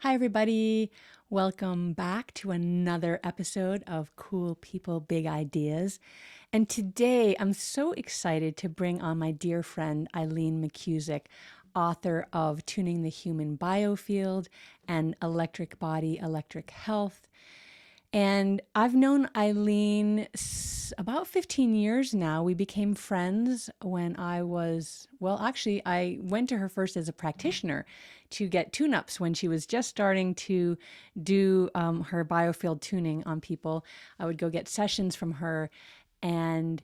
Hi, everybody. Welcome back to another episode of Cool People, Big Ideas. And today I'm so excited to bring on my dear friend, Eileen McKusick, author of Tuning the Human Biofield and Electric Body, Electric Health. And I've known Eileen about 15 years now. We became friends when actually, I went to her first as a practitioner to get tune ups when she was just starting to do her biofield tuning on people. I would go get sessions from her. And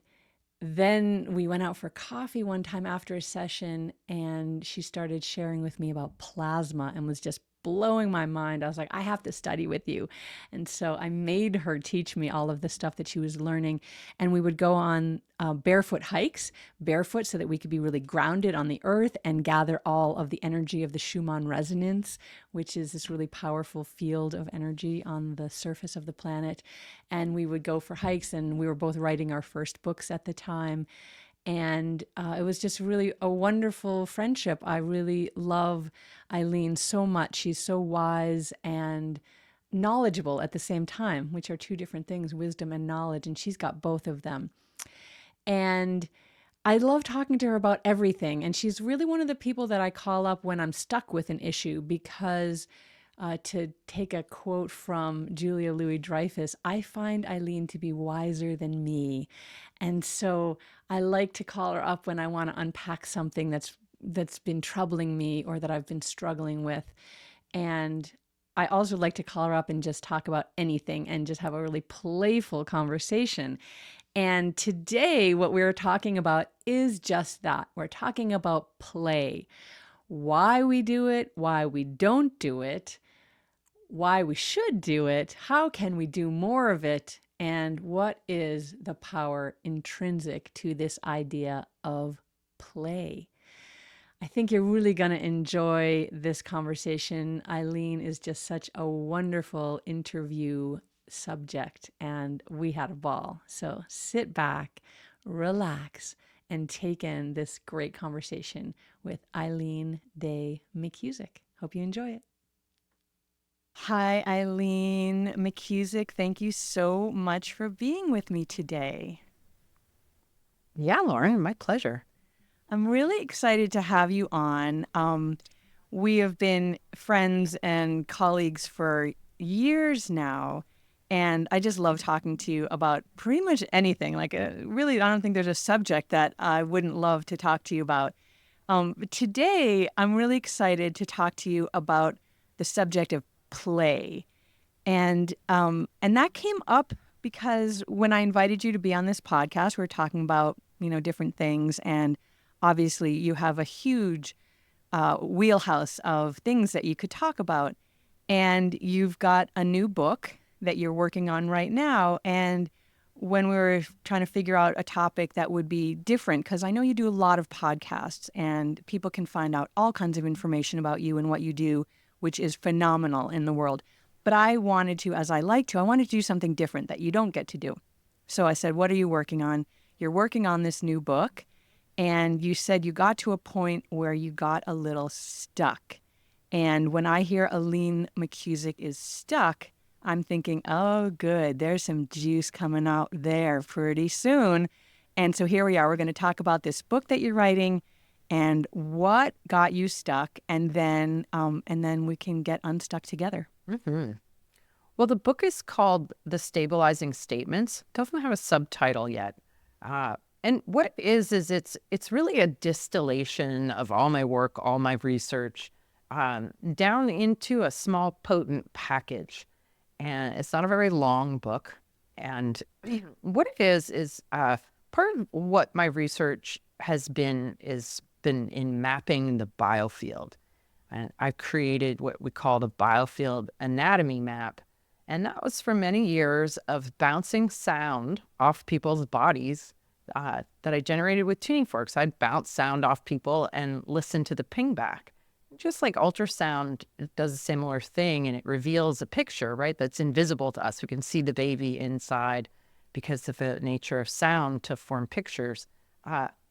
then we went out for coffee one time after a session, and she started sharing with me about plasma and was just blowing my mind. I was like, I have to study with you. And so I made her teach me all of the stuff that she was learning. And we would go on barefoot hikes, barefoot, so that we could be really grounded on the earth and gather all of the energy of the Schumann resonance, which is this really powerful field of energy on the surface of the planet. And we would go for hikes, and we were both writing our first books at the time. And it was just really a wonderful friendship. I really love Eileen so much. She's so wise and knowledgeable at the same time, which are two different things, wisdom and knowledge. And she's got both of them. And I love talking to her about everything. And she's really one of the people that I call up when I'm stuck with an issue because, to take a quote from Julia Louis-Dreyfus, I find Eileen to be wiser than me. And so I like to call her up when I want to unpack something that's been troubling me or that I've been struggling with. And I also like to call her up and just talk about anything and just have a really playful conversation. And today, what we're talking about is just that. We're talking about play, why we do it, why we don't do it, why we should do it, how can we do more of it, and what is the power intrinsic to this idea of play. I think you're really going to enjoy this conversation. Eileen is just such a wonderful interview subject, and we had a ball. So sit back, relax, and take in this great conversation with Eileen Day McKusick. Hope you enjoy it. Hi, Eileen McKusick. Thank you so much for being with me today. Yeah, Lauren, my pleasure. I'm really excited to have you on. We have been friends and colleagues for years now, and I just love talking to you about pretty much anything. Really, I don't think there's a subject that I wouldn't love to talk to you about. But today, I'm really excited to talk to you about the subject of play. And that came up because when I invited you to be on this podcast, we were talking about, different things. And obviously you have a huge wheelhouse of things that you could talk about. And you've got a new book that you're working on right now. And when we were trying to figure out a topic that would be different, because I know you do a lot of podcasts and people can find out all kinds of information about you and what you do, which is phenomenal in the world. But I wanted to, as I like to, I wanted to do something different that you don't get to do. So I said, what are you working on? You're working on this new book. And you said you got to a point where you got a little stuck. And when I hear Eileen McKusick is stuck, I'm thinking, oh, good, there's some juice coming out there pretty soon. And so here we are. We're going to talk about this book that you're writing and what got you stuck, and then we can get unstuck together. hmm Well, the book is called The Stabilizing Statements. Doesn't have a subtitle yet. And what it is it's really a distillation of all my work, all my research, down into a small, potent package. And it's not a very long book. And what it is part of what my research has been in mapping the biofield. And I created what we call the biofield anatomy map. And that was for many years of bouncing sound off people's bodies that I generated with tuning forks. I'd bounce sound off people and listen to the ping back. Just like ultrasound, it does a similar thing, and it reveals a picture, right, that's invisible to us. We can see the baby inside because of the nature of sound to form pictures.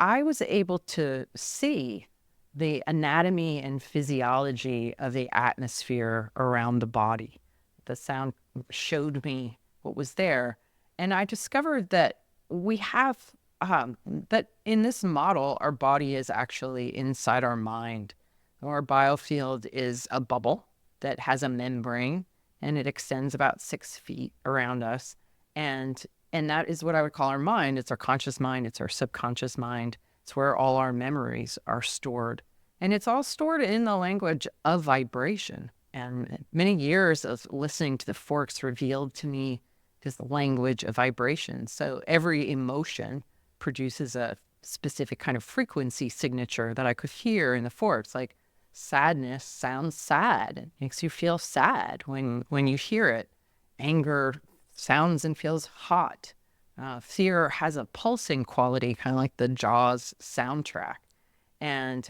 I was able to see the anatomy and physiology of the atmosphere around the body. The sound showed me what was there. And I discovered that we have, that in this model, our body is actually inside our mind. Our biofield is a bubble that has a membrane, and it extends about 6 feet around us. And that is what I would call our mind. It's our conscious mind. It's our subconscious mind. It's where all our memories are stored. And it's all stored in the language of vibration. And many years of listening to the forks revealed to me just the language of vibration. So every emotion produces a specific kind of frequency signature that I could hear in the forks. Like sadness sounds sad. It makes you feel sad when you hear it. Anger sounds and feels hot. Fear has a pulsing quality, kind of like the Jaws soundtrack. And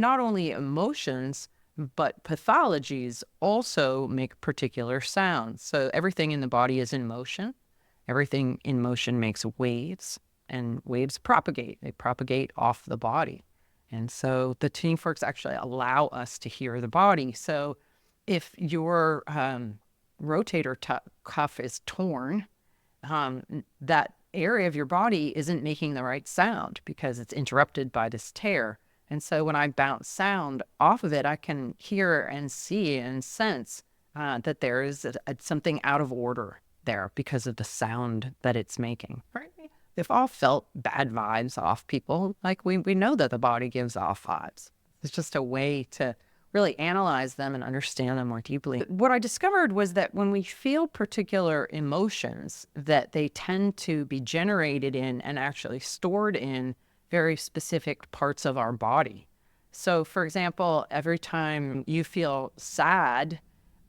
not only emotions, but pathologies also make particular sounds. So everything in the body is in motion. Everything in motion makes waves, and waves propagate. They propagate off the body. And so the tuning forks actually allow us to hear the body. So if your rotator cuff is torn, that area of your body isn't making the right sound because it's interrupted by this tear. And so when I bounce sound off of it, I can hear and see and sense that there is something out of order there because of the sound that it's making. Right? They've all felt bad vibes off people. Like we know that the body gives off vibes. It's just a way to really analyze them and understand them more deeply. What I discovered was that when we feel particular emotions, that they tend to be generated in and actually stored in very specific parts of our body. So, for example, every time you feel sad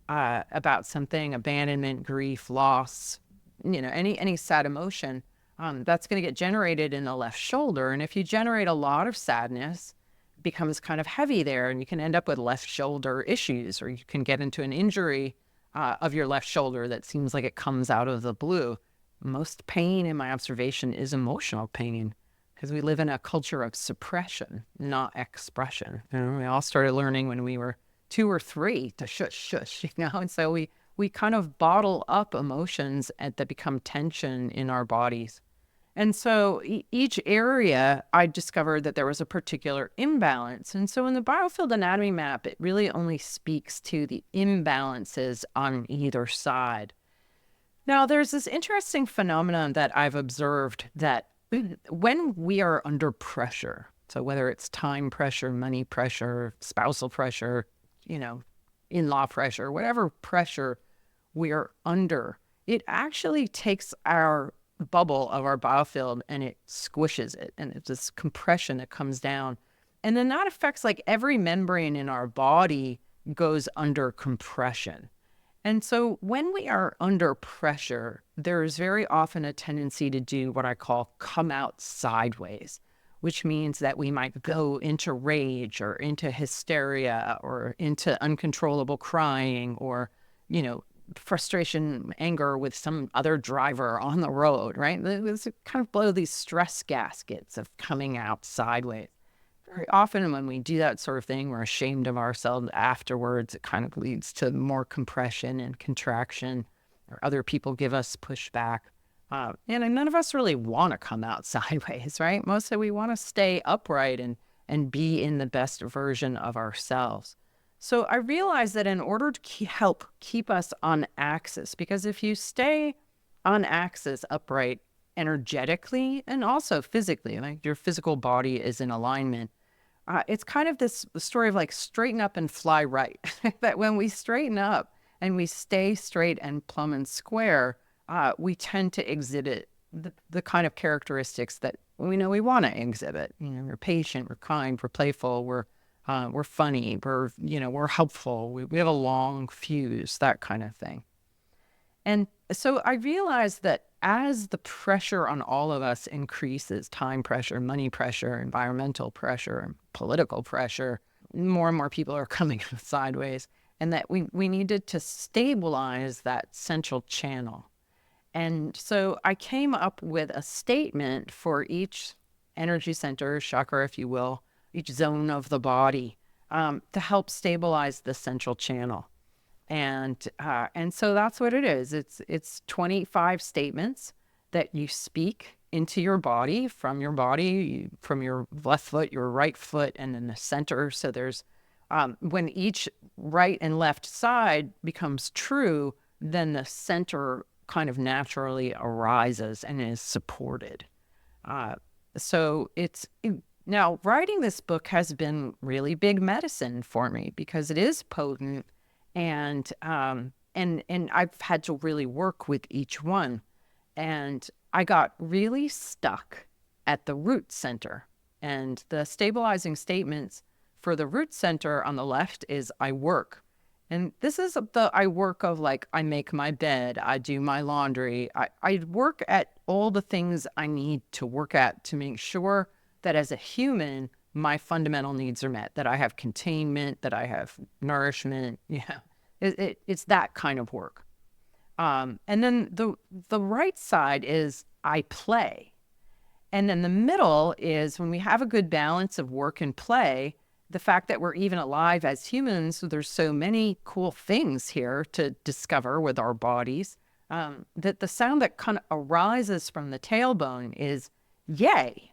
about something, abandonment, grief, loss, any sad emotion, that's going to get generated in the left shoulder. And if you generate a lot of sadness, becomes kind of heavy there, and you can end up with left shoulder issues, or you can get into an injury of your left shoulder that seems like it comes out of the blue. Most pain, in my observation, is emotional pain because we live in a culture of suppression, not expression. We all started learning when we were 2 or 3 to shush, shush, and so we kind of bottle up emotions that become tension in our bodies. And so each area, I discovered that there was a particular imbalance. And so in the biofield anatomy map, it really only speaks to the imbalances on either side. Now, there's this interesting phenomenon that I've observed that when we are under pressure, so whether it's time pressure, money pressure, spousal pressure, in-law pressure, whatever pressure we are under, it actually takes our bubble of our biofield and it squishes it, and it's this compression that comes down, and then that affects like every membrane in our body goes under compression. And so when we are under pressure, there's very often a tendency to do what I call come out sideways, which means that we might go into rage or into hysteria or into uncontrollable crying or frustration, anger with some other driver on the road, right? It's kind of blow these stress gaskets of coming out sideways. Very often when we do that sort of thing, we're ashamed of ourselves afterwards. It kind of leads to more compression and contraction, or other people give us pushback. And none of us really want to come out sideways, right? Mostly we want to stay upright and be in the best version of ourselves. So I realized that in order to help keep us on axis, because if you stay on axis upright energetically and also physically, like your physical body is in alignment, it's kind of this story of like straighten up and fly right. That when we straighten up and we stay straight and plumb and square, we tend to exhibit the kind of characteristics that we know we want to exhibit. We're patient, we're kind, we're playful, we're funny, we're helpful, we have a long fuse, that kind of thing. And so I realized that as the pressure on all of us increases, time pressure, money pressure, environmental pressure, and political pressure, more and more people are coming sideways, and that we needed to stabilize that central channel. And so I came up with a statement for each energy center, chakra, if you will, each zone of the body, to help stabilize the central channel. And so that's what it is. It's 25 statements that you speak into your body, from your left foot, your right foot, and then the center. So there's when each right and left side becomes true, then the center kind of naturally arises and is supported. Uh, so now writing this book has been really big medicine for me because it is potent, and I've had to really work with each one. And I got really stuck at the root center. And the stabilizing statements for the root center on the left is I work. And this is the I work of, like, I make my bed, I do my laundry. I work at all the things I need to work at to make sure that as a human, my fundamental needs are met, that I have containment, that I have nourishment. Yeah, it's that kind of work. And then the right side is I play. And then the middle is when we have a good balance of work and play, the fact that we're even alive as humans, there's so many cool things here to discover with our bodies, that the sound that kind of arises from the tailbone is yay.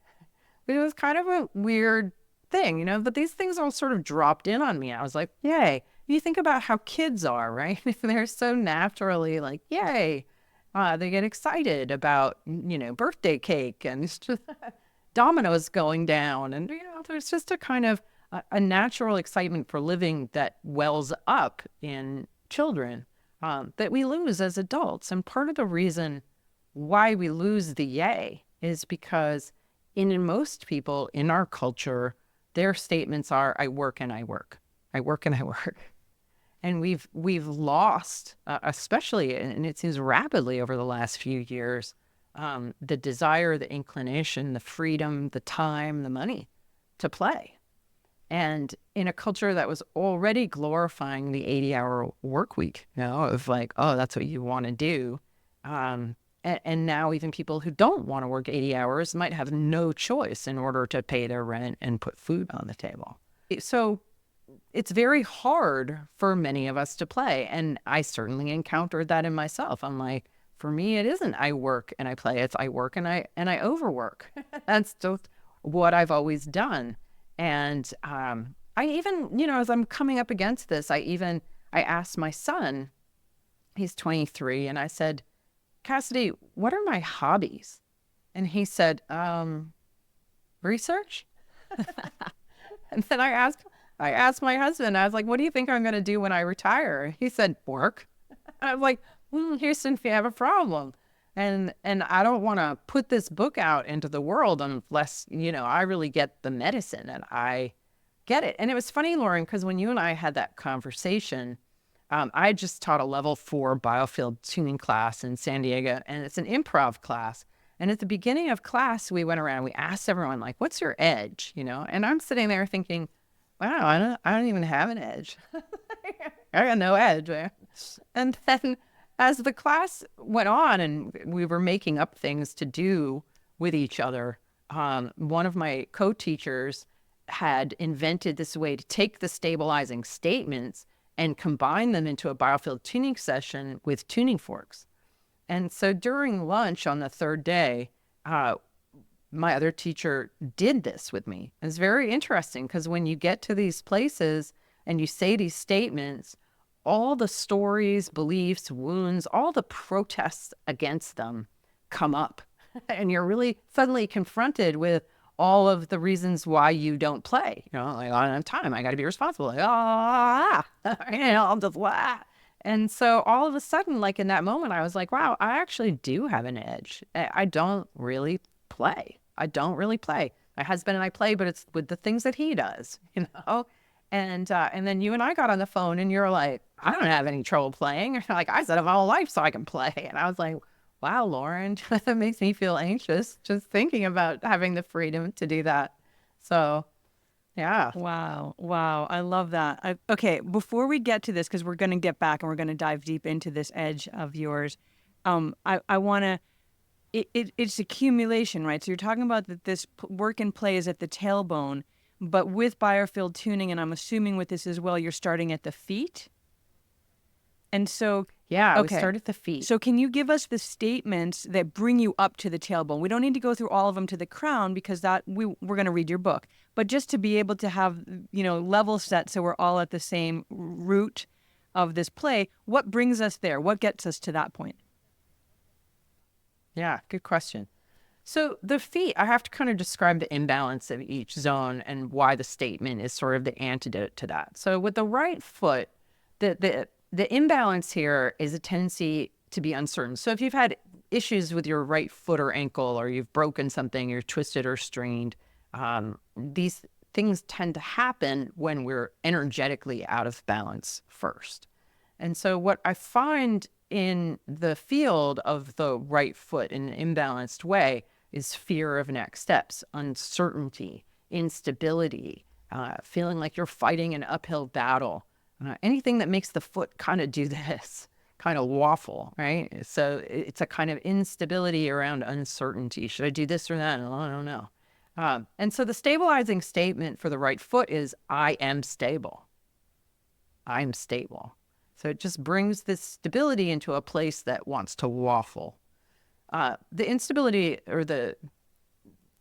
It was kind of a weird thing, but these things all sort of dropped in on me. I was like, yay. You think about how kids are, right? They're so naturally like, yay. They get excited about, birthday cake and dominoes going down. And, there's just a kind of a natural excitement for living that wells up in children, that we lose as adults. And part of the reason why we lose the yay is because in most people in our culture, their statements are, I work and I work. I work and I work. And we've lost, especially, and it seems rapidly over the last few years, the desire, the inclination, the freedom, the time, the money to play. And in a culture that was already glorifying the 80-hour work week, of like, oh, that's what you want to do. And now even people who don't want to work 80 hours might have no choice in order to pay their rent and put food on the table. So it's very hard for many of us to play. And I certainly encountered that in myself. I'm like, for me, it isn't I work and I play. It's I work and I overwork. That's just what I've always done. And I even, as I'm coming up against this, I asked my son, he's 23, and I said, Cassidy, what are my hobbies? And he said, research. And then I asked my husband, I was like, what do you think I'm going to do when I retire? He said, work. I was like, Houston, you have a problem. And I don't want to put this book out into the world unless, I really get the medicine and I get it. And it was funny, Lauren, because when you and I had that conversation, I just taught a level 4 Biofield tuning class in San Diego, and it's an improv class. And at the beginning of class, we went around, we asked everyone, like, what's your edge? And I'm sitting there thinking, wow, I don't even have an edge. I got no edge. Man. And then as the class went on and we were making up things to do with each other, one of my co-teachers had invented this way to take the stabilizing statements and combine them into a Biofield tuning session with tuning forks. And so during lunch on the third day, my other teacher did this with me. It's very interesting because when you get to these places and you say these statements, all the stories, beliefs, wounds, all the protests against them come up. And you're really suddenly confronted with all of the reasons why you don't play. Like, I don't have time. I got to be responsible. Like, I'm just, And so all of a sudden, like in that moment, I was like, wow, I actually do have an edge. I don't really play. I don't really play. My husband and I play, but it's with the things that he does, And then you and I got on the phone and you're like, I don't have any trouble playing. Like, I set up my whole life so I can play. And I was like, wow, Lauren, that makes me feel anxious just thinking about having the freedom to do that. So, yeah. Wow. I love that. Okay, before we get to this, because we're going to get back and we're going to dive deep into this edge of yours, I want to, it's accumulation, right? So you're talking about that this work and play is at the tailbone, But with Biofield tuning, and I'm assuming with this as well, you're starting at the feet. And so, Yeah, we okay. start at the feet. So can you give us the statements that bring you up to the tailbone? We don't need to go through all of them to the crown because we're going to read your book. But just to be able to have, level set so we're all at the same root of this play, what brings us there? What gets us to that point? Yeah, good question. So the feet, I have to kind of describe the imbalance of each zone and why the statement is sort of the antidote to that. So with the right foot, the imbalance here is a tendency to be uncertain. So if you've had issues with your right foot or ankle, or you've broken something, you're twisted or strained, these things tend to happen when we're energetically out of balance first. And so what I find in the field of the right foot in an imbalanced way is fear of next steps, uncertainty, instability, feeling like you're fighting an uphill battle, anything that makes the foot kind of do this, kind of waffle, right? So it's a kind of instability around uncertainty. Should I do this or that? I don't know. And so the stabilizing statement for the right foot is, I am stable. I'm stable. So it just brings this stability into a place that wants to waffle. The instability or the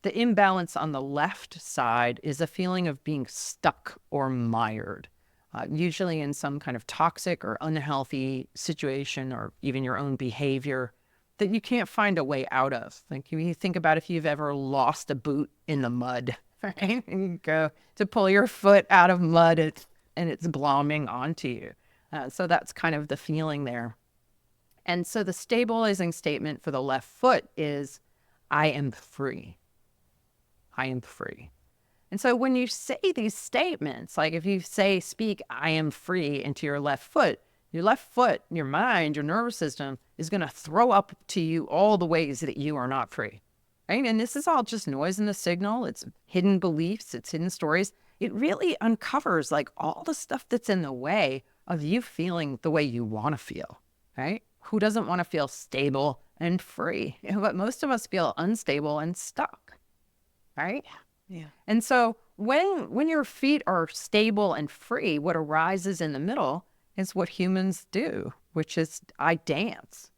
imbalance on the left side is a feeling of being stuck or mired, usually in some kind of toxic or unhealthy situation, or even your own behavior that you can't find a way out of. Like you think about if you've ever lost a boot in the mud, right? And you go to pull your foot out of mud and it's glomming onto you. So that's kind of the feeling there. And so the stabilizing statement for the left foot is, I am free. I am free. And so when you say these statements, like if you speak, I am free into your left foot, your mind, your nervous system is going to throw up to you all the ways that you are not free. Right? And this is all just noise in the signal. It's hidden beliefs. It's hidden stories. It really uncovers like all the stuff that's in the way of you feeling the way you want to feel, right? Who doesn't want to feel stable and free? But most of us feel unstable and stuck, right? Yeah. And so when your feet are stable and free, what arises in the middle is what humans do, which is I dance.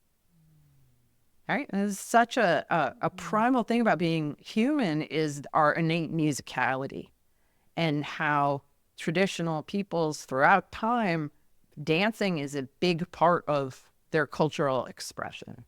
Right? And it's such a primal thing about being human is our innate musicality, and how traditional peoples throughout time, dancing is a big part of their cultural expression.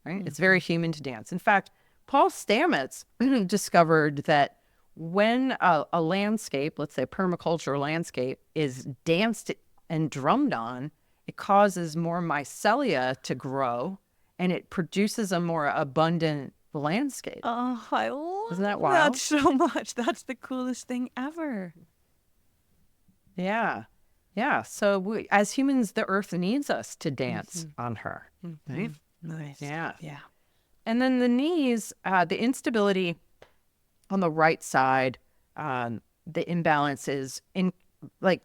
Right? It's very human to dance. In fact, Paul Stamets discovered that when a landscape, let's say a permaculture landscape, is danced and drummed on, it causes more mycelia to grow, and it produces a more abundant landscape. Oh, I love Isn't that wild? that so much. That's the coolest thing ever. Yeah. Yeah. So as humans, the earth needs us to dance on her. Right? Nice. Yeah. Yeah. And then the knees, the instability on the right side, the imbalance is in like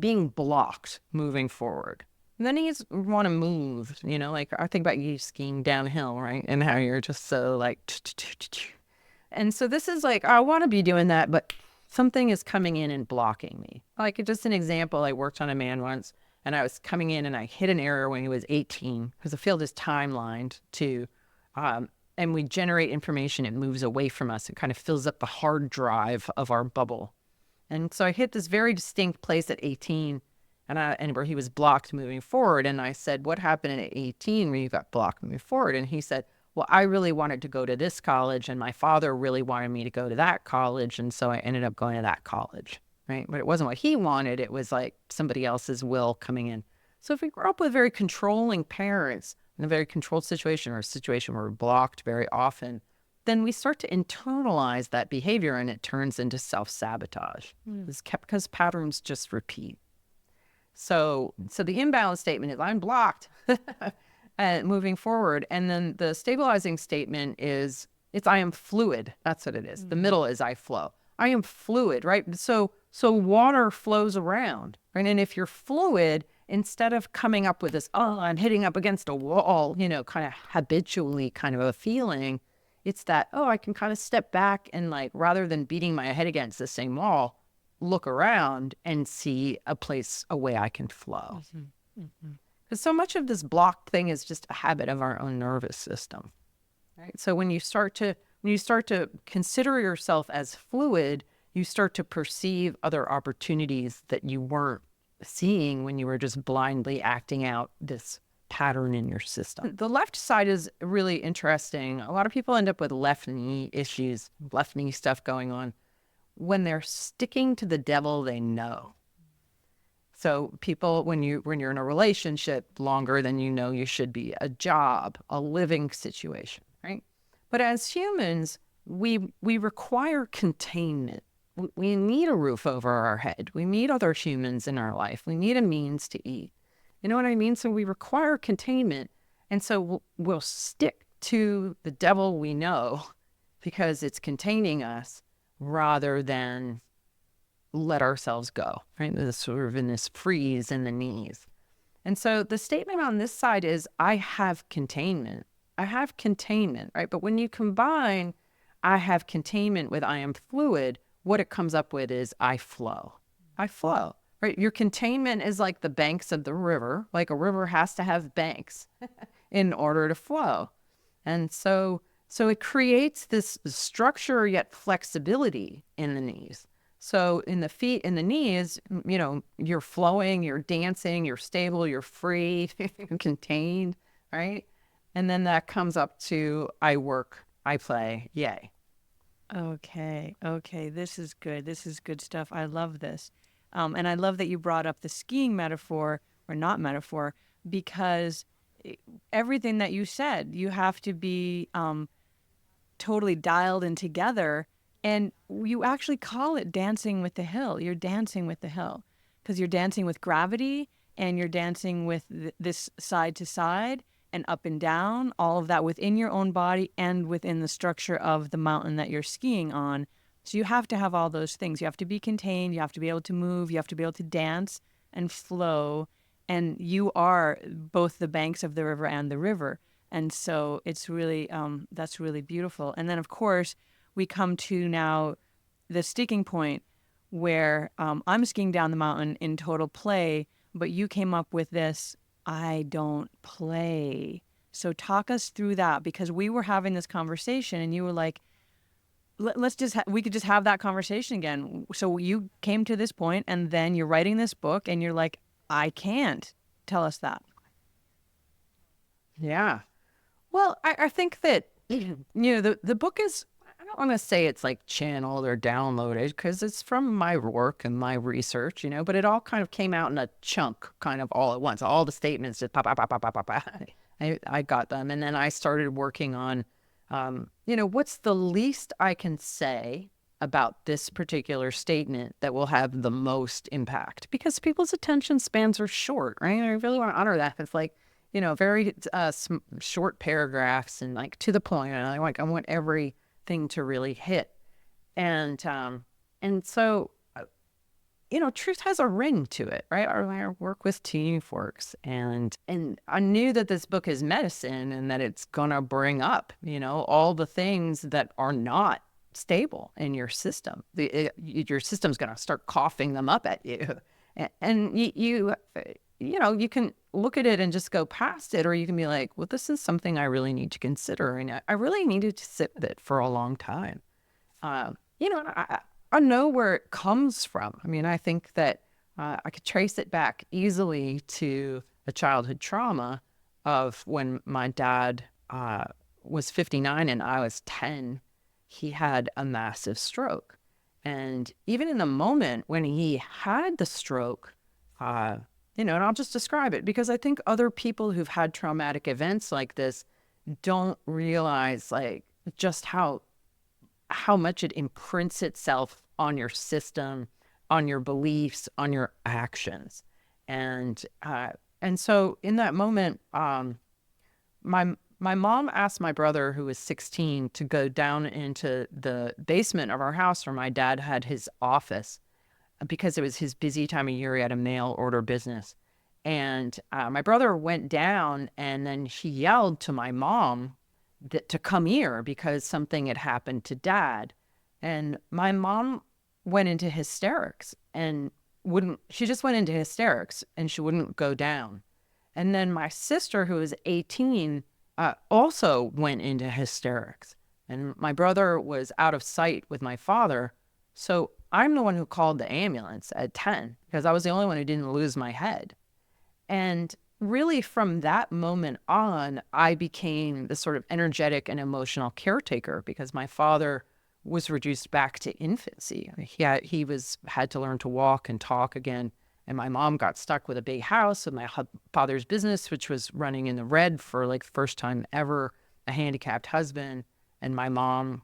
being blocked moving forward. And the knees want to move, like I think about you skiing downhill, right? And how you're just so like, and so this is like, I want to be doing that, but something is coming in and blocking me. Like just an example, I worked on a man once and I was coming in and I hit an error when he was 18 because the field is timelined to, and we generate information. It moves away from us. It kind of fills up the hard drive of our bubble. And so I hit this very distinct place at 18 and where he was blocked moving forward. And I said, what happened at 18 where you got blocked moving forward? And he said, well, I really wanted to go to this college and my father really wanted me to go to that college. And so I ended up going to that college, right? But it wasn't what he wanted. It was like somebody else's will coming in. So if we grow up with very controlling parents in a very controlled situation, or a situation where we're blocked very often, then we start to internalize that behavior and it turns into self-sabotage. It's because patterns just repeat. So the imbalance statement is I'm blocked moving forward. And then the stabilizing statement is I am fluid. That's what it is. The middle is I flow. I am fluid, right? So water flows around, right? And if you're fluid, instead of coming up with this, I'm hitting up against a wall, kind of habitually kind of a feeling, It's that, oh, I can kind of step back and like, rather than beating my head against the same wall, look around and see a place, a way I can flow. Because so much of this blocked thing is just a habit of our own nervous system. Right. So when you start to consider yourself as fluid, you start to perceive other opportunities that you weren't seeing when you were just blindly acting out this pattern in your system. The left side is really interesting. A lot of people end up with left knee issues, left knee stuff going on when they're sticking to the devil they know. So people, when you're in a relationship longer than you know you should be, a job, a living situation, right? But as humans, we require containment. We need a roof over our head. We need other humans in our life. We need a means to eat. You know what I mean? So we require containment. And so we'll stick to the devil we know because it's containing us rather than let ourselves go, right? This sort of in this freeze in the knees. And so the statement on this side is, I have containment. I have containment, right? But when you combine I have containment with I am fluid, what it comes up with is I flow. I flow, right? Your containment is like the banks of the river. Like a river has to have banks in order to flow. And so it creates this structure yet flexibility in the knees. So in the feet, in the knees, you're flowing, you're dancing, you're stable, you're free, you're contained, right? And then that comes up to I work, I play, yay. Okay. Okay. This is good. This is good stuff. I love this. And I love that you brought up the skiing metaphor or not metaphor, because everything that you said, you have to be totally dialed in together. And you actually call it dancing with the hill. You're dancing with the hill because you're dancing with gravity and you're dancing with this side to side and up and down, all of that within your own body and within the structure of the mountain that you're skiing on. So you have to have all those things. You have to be contained. You have to be able to move. You have to be able to dance and flow. And you are both the banks of the river and the river. And so it's really, that's really beautiful. And then, of course, we come to now the sticking point where I'm skiing down the mountain in total play, but you came up with this, I don't play. So talk us through that, because we were having this conversation and you were like, let's just, we could just have that conversation again. So you came to this point and then you're writing this book and you're like, I can't. Tell us that. Yeah. Well, I think that, the book is, I don't want to say it's like channeled or downloaded because it's from my work and my research, but it all kind of came out in a chunk kind of all at once. All the statements just pop, pop, pop, pop, pop, pop, pop. I got them. And then I started working on, what's the least I can say about this particular statement that will have the most impact, because people's attention spans are short, right? I really want to honor that. It's like, very short paragraphs and like to the point. And I want everything to really hit. And so, truth has a ring to it, right? I work with tuning forks, and I knew that this book is medicine and that it's going to bring up, all the things that are not stable in your system. Your system's going to start coughing them up at you. And you can look at it and just go past it, or you can be like, well, this is something I really need to consider. And I really needed to sit with it for a long time. I know where it comes from. I mean, I think that I could trace it back easily to a childhood trauma of when my dad was 59 and I was 10. He had a massive stroke. And even in the moment when he had the stroke, and I'll just describe it because I think other people who've had traumatic events like this don't realize like just how much it imprints itself on your system, on your beliefs, on your actions. And so in that moment, my mom asked my brother, who was 16, to go down into the basement of our house where my dad had his office, because it was his busy time of year. He had a mail order business. And my brother went down and then he yelled to my mom to come here because something had happened to Dad. And my mom went into hysterics and she just went into hysterics and she wouldn't go down. And then my sister, who was 18, also went into hysterics. And my brother was out of sight with my father. So I'm the one who called the ambulance at 10 because I was the only one who didn't lose my head. And really from that moment on, I became the sort of energetic and emotional caretaker because my father was reduced back to infancy. He had to learn to walk and talk again. And my mom got stuck with a big house with my father's business, which was running in the red for like the first time ever, a handicapped husband. And my mom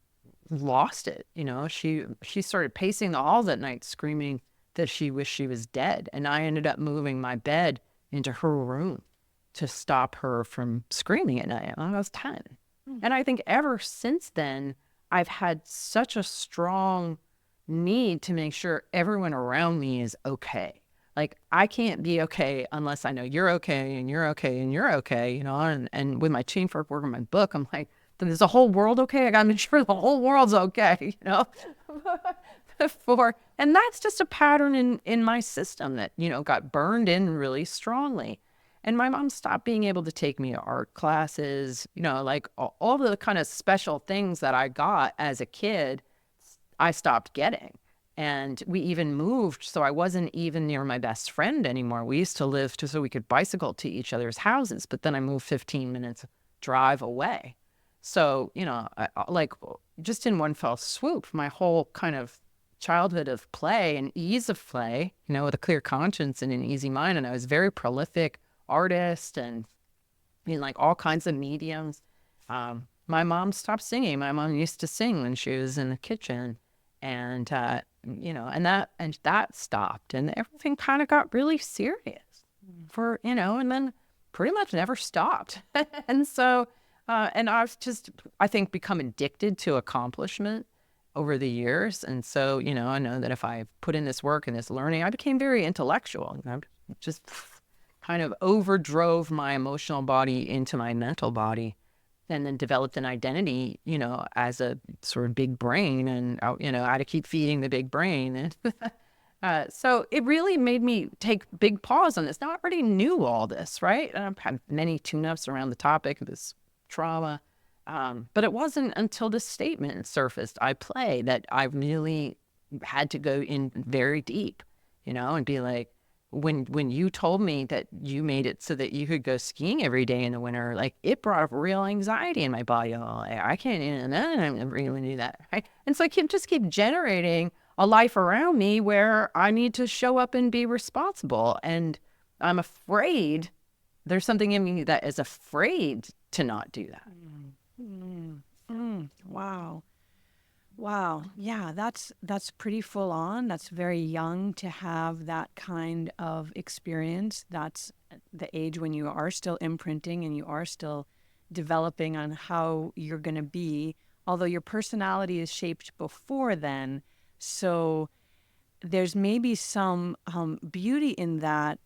lost it. She started pacing the halls at night screaming that she wished she was dead. And I ended up moving my bed into her room to stop her from screaming at night. I was 10. And I think ever since then, I've had such a strong need to make sure everyone around me is okay. Like, I can't be okay unless I know you're okay and you're okay and you're okay, and with my teamwork work on my book, I'm like, then is the whole world okay? I gotta make sure the whole world's okay, and that's just a pattern in my system that, got burned in really strongly. And my mom stopped being able to take me to art classes, like all the kind of special things that I got as a kid, I stopped getting. And we even moved, so I wasn't even near my best friend anymore. We used to live so we could bicycle to each other's houses, but then I moved 15 minutes drive away. So, like just in one fell swoop, my whole kind of childhood of play and ease of play, with a clear conscience and an easy mind. And I was very prolific artist and in like all kinds of mediums. My mom stopped singing. My mom used to sing when she was in the kitchen, and and that stopped, and everything kind of got really serious and then pretty much never stopped. And so, and I've just, I think, become addicted to accomplishment over the years. And so, I know that if I put in this work and this learning, I became very intellectual. I just kind of overdrove my emotional body into my mental body, and then developed an identity, as a sort of big brain, and, I had to keep feeding the big brain. And so it really made me take big pause on this. Now, I already knew all this, right? And I've had many tune-ups around the topic of this trauma. But it wasn't until this statement surfaced, I play, that I really had to go in very deep, and be like, when you told me that you made it so that you could go skiing every day in the winter, like, it brought up real anxiety in my body. I can't even, I'm never going to do that. Right? And so I just keep generating a life around me where I need to show up and be responsible. And I'm afraid, there's something in me that is afraid to not do that. Wow. Wow. Yeah, that's pretty full on. That's very young to have that kind of experience. That's the age when you are still imprinting and you are still developing on how you're going to be, although your personality is shaped before then. So there's maybe some beauty in that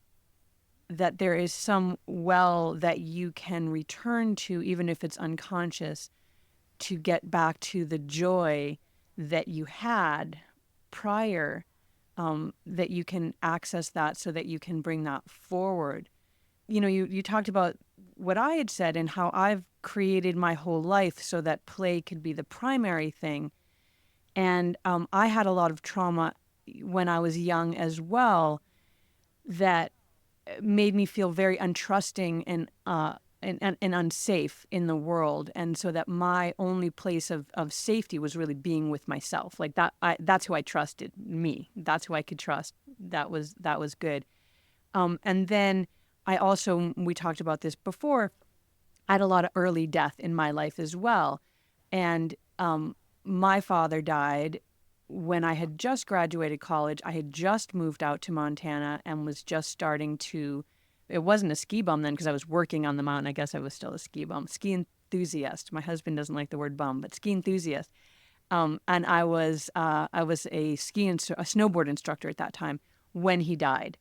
there is some well that you can return to, even if it's unconscious, to get back to the joy that you had prior, that you can access that so that you can bring that forward. You talked about what I had said and how I've created my whole life so that play could be the primary thing. And I had a lot of trauma when I was young as well that made me feel very untrusting and unsafe in the world. And so that my only place of safety was really being with myself. Like that's who I trusted, me. That's who I could trust. That was good. And then I also, we talked about this before, I had a lot of early death in my life as well. And my father died when I had just graduated college. I had just moved out to Montana and was just starting to, it wasn't a ski bum then because I was working on the mountain. I guess I was still a ski bum, ski enthusiast. My husband doesn't like the word bum, but ski enthusiast. And I was a snowboard instructor at that time when he died.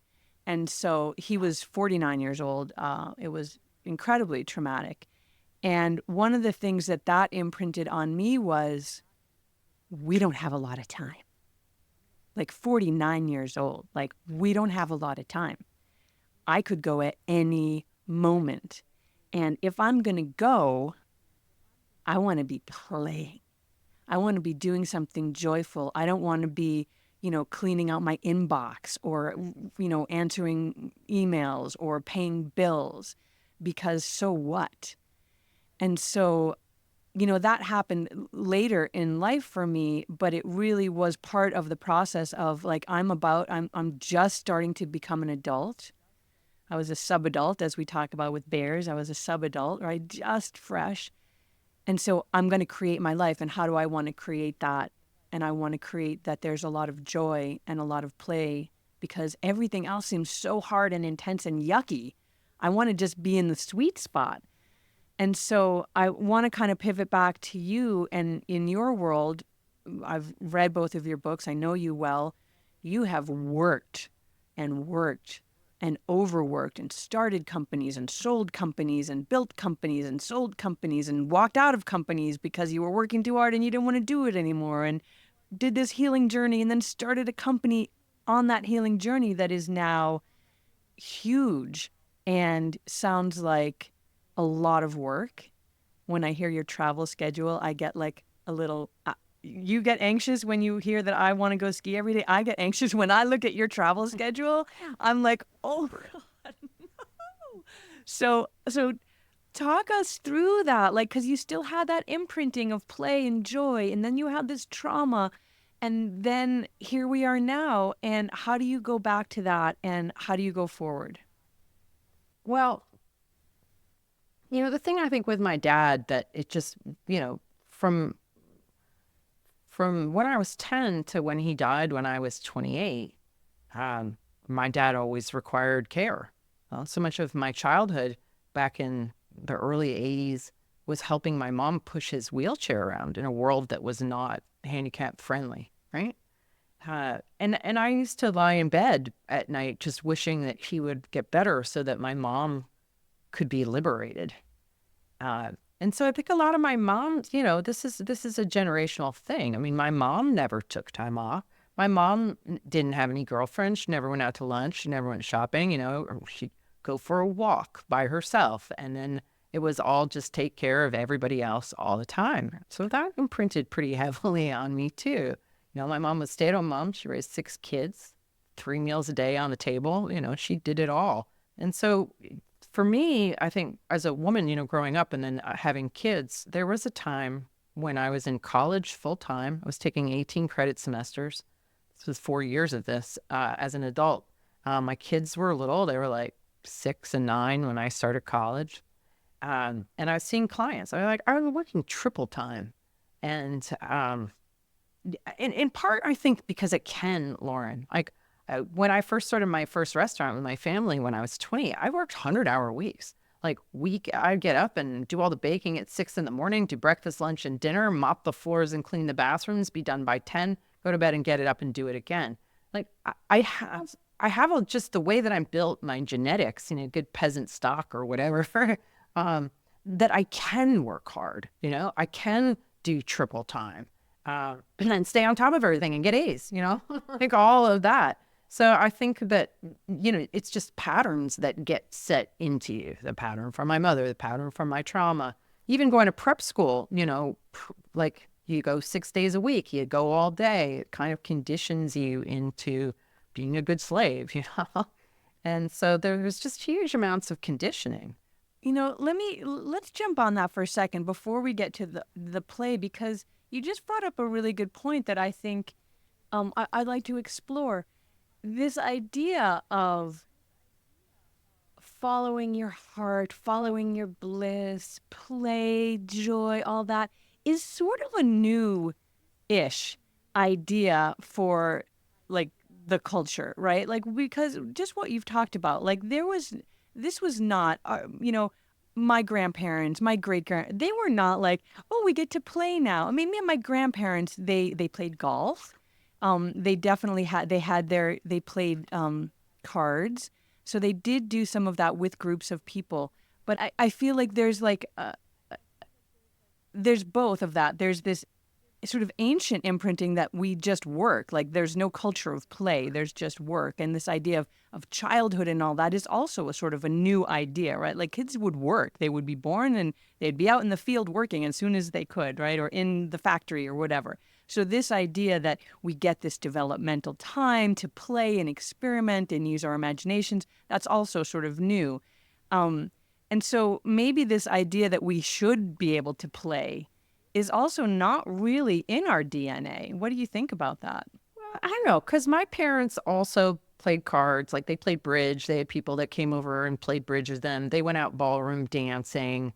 And so he was 49 years old. It was incredibly traumatic. And one of the things that imprinted on me was we don't have a lot of time. Like 49 years old, like we don't have a lot of time. I could go at any moment. And if I'm going to go, I want to be playing. I want to be doing something joyful. I don't want to be, cleaning out my inbox or, answering emails or paying bills, because so what? And so, that happened later in life for me, but it really was part of the process of like, I'm just starting to become an adult. I was a sub-adult, as we talk about with bears. I was a sub-adult, right? Just fresh. And so I'm going to create my life. And how do I want to create that? And I want to create that there's a lot of joy and a lot of play, because everything else seems so hard and intense and yucky. I want to just be in the sweet spot. And so I want to kind of pivot back to you. And in your world, I've read both of your books. I know you well. You have worked and worked and overworked and started companies and sold companies and built companies and sold companies and walked out of companies because you were working too hard and you didn't want to do it anymore, and did this healing journey and then started a company on that healing journey that is now huge and sounds like a lot of work. When I hear your travel schedule, I get like a little, you get anxious when you hear that I want to go ski every day. I get anxious when I look at your travel schedule. I'm like, oh God, no. So talk us through that, like, because you still had that imprinting of play and joy, and then you had this trauma, and then here we are now. And how do you go back to that, and how do you go forward? Well, the thing I think with my dad that it just, from when I was 10 to when he died when I was 28, my dad always required care. So much of my childhood back in the early 80s was helping my mom push his wheelchair around in a world that was not handicap friendly, right? And I used to lie in bed at night just wishing that he would get better so that my mom could be liberated. And so I think a lot of my mom, this is a generational thing. I mean, my mom never took time off. My mom didn't have any girlfriends. She never went out to lunch. She never went shopping, or she'd go for a walk by herself. And then it was all just take care of everybody else all the time. So that imprinted pretty heavily on me too. My mom was a stay-at-home mom. She raised 6 kids, 3 meals a day on the table. She did it all. And so for me, I think as a woman, growing up and then having kids, there was a time when I was in college full time. I was taking 18 credit semesters. This was 4 years of this as an adult. My kids were little. They were like 6 and 9 when I started college. And I was seeing clients. I was working triple time. And in part, I think because it can, Lauren. Like when I first started my first restaurant with my family when I was 20, I worked 100-hour weeks. Like I'd get up and do all the baking at 6 in the morning, do breakfast, lunch, and dinner, mop the floors and clean the bathrooms, be done by 10, go to bed and get it up and do it again. Like I have just the way that I'm built, my genetics, good peasant stock or whatever, that I can work hard. I can do triple time. And then stay on top of everything and get A's, like all of that. So I think that, it's just patterns that get set into you. The pattern from my mother, the pattern from my trauma, even going to prep school, like you go 6 days a week, you go all day. It kind of conditions you into being a good slave, And so there's just huge amounts of conditioning. Let's jump on that for a second before we get to the play, because you just brought up a really good point that I think I'd like to explore. This idea of following your heart, following your bliss, play, joy, all that is sort of a new-ish idea for like the culture, right? Like, because just what you've talked about, like this was not, my grandparents, my great-grand, they were not like, oh, we get to play now. I mean, me and my grandparents, they played golf. They definitely they played cards. So they did do some of that with groups of people. But I feel like there's like there's both of that. There's this sort of ancient imprinting that we just work. Like there's no culture of play. There's just work. And this idea of childhood and all that is also a sort of a new idea, right? Like kids would work. They would be born and they'd be out in the field working as soon as they could, right? Or in the factory or whatever. So this idea that we get this developmental time to play and experiment and use our imaginations, that's also sort of new. And so maybe this idea that we should be able to play is also not really in our DNA. What do you think about that? I don't know, because my parents also played cards. Like they played bridge. They had people that came over and played bridge with them. They went out ballroom dancing.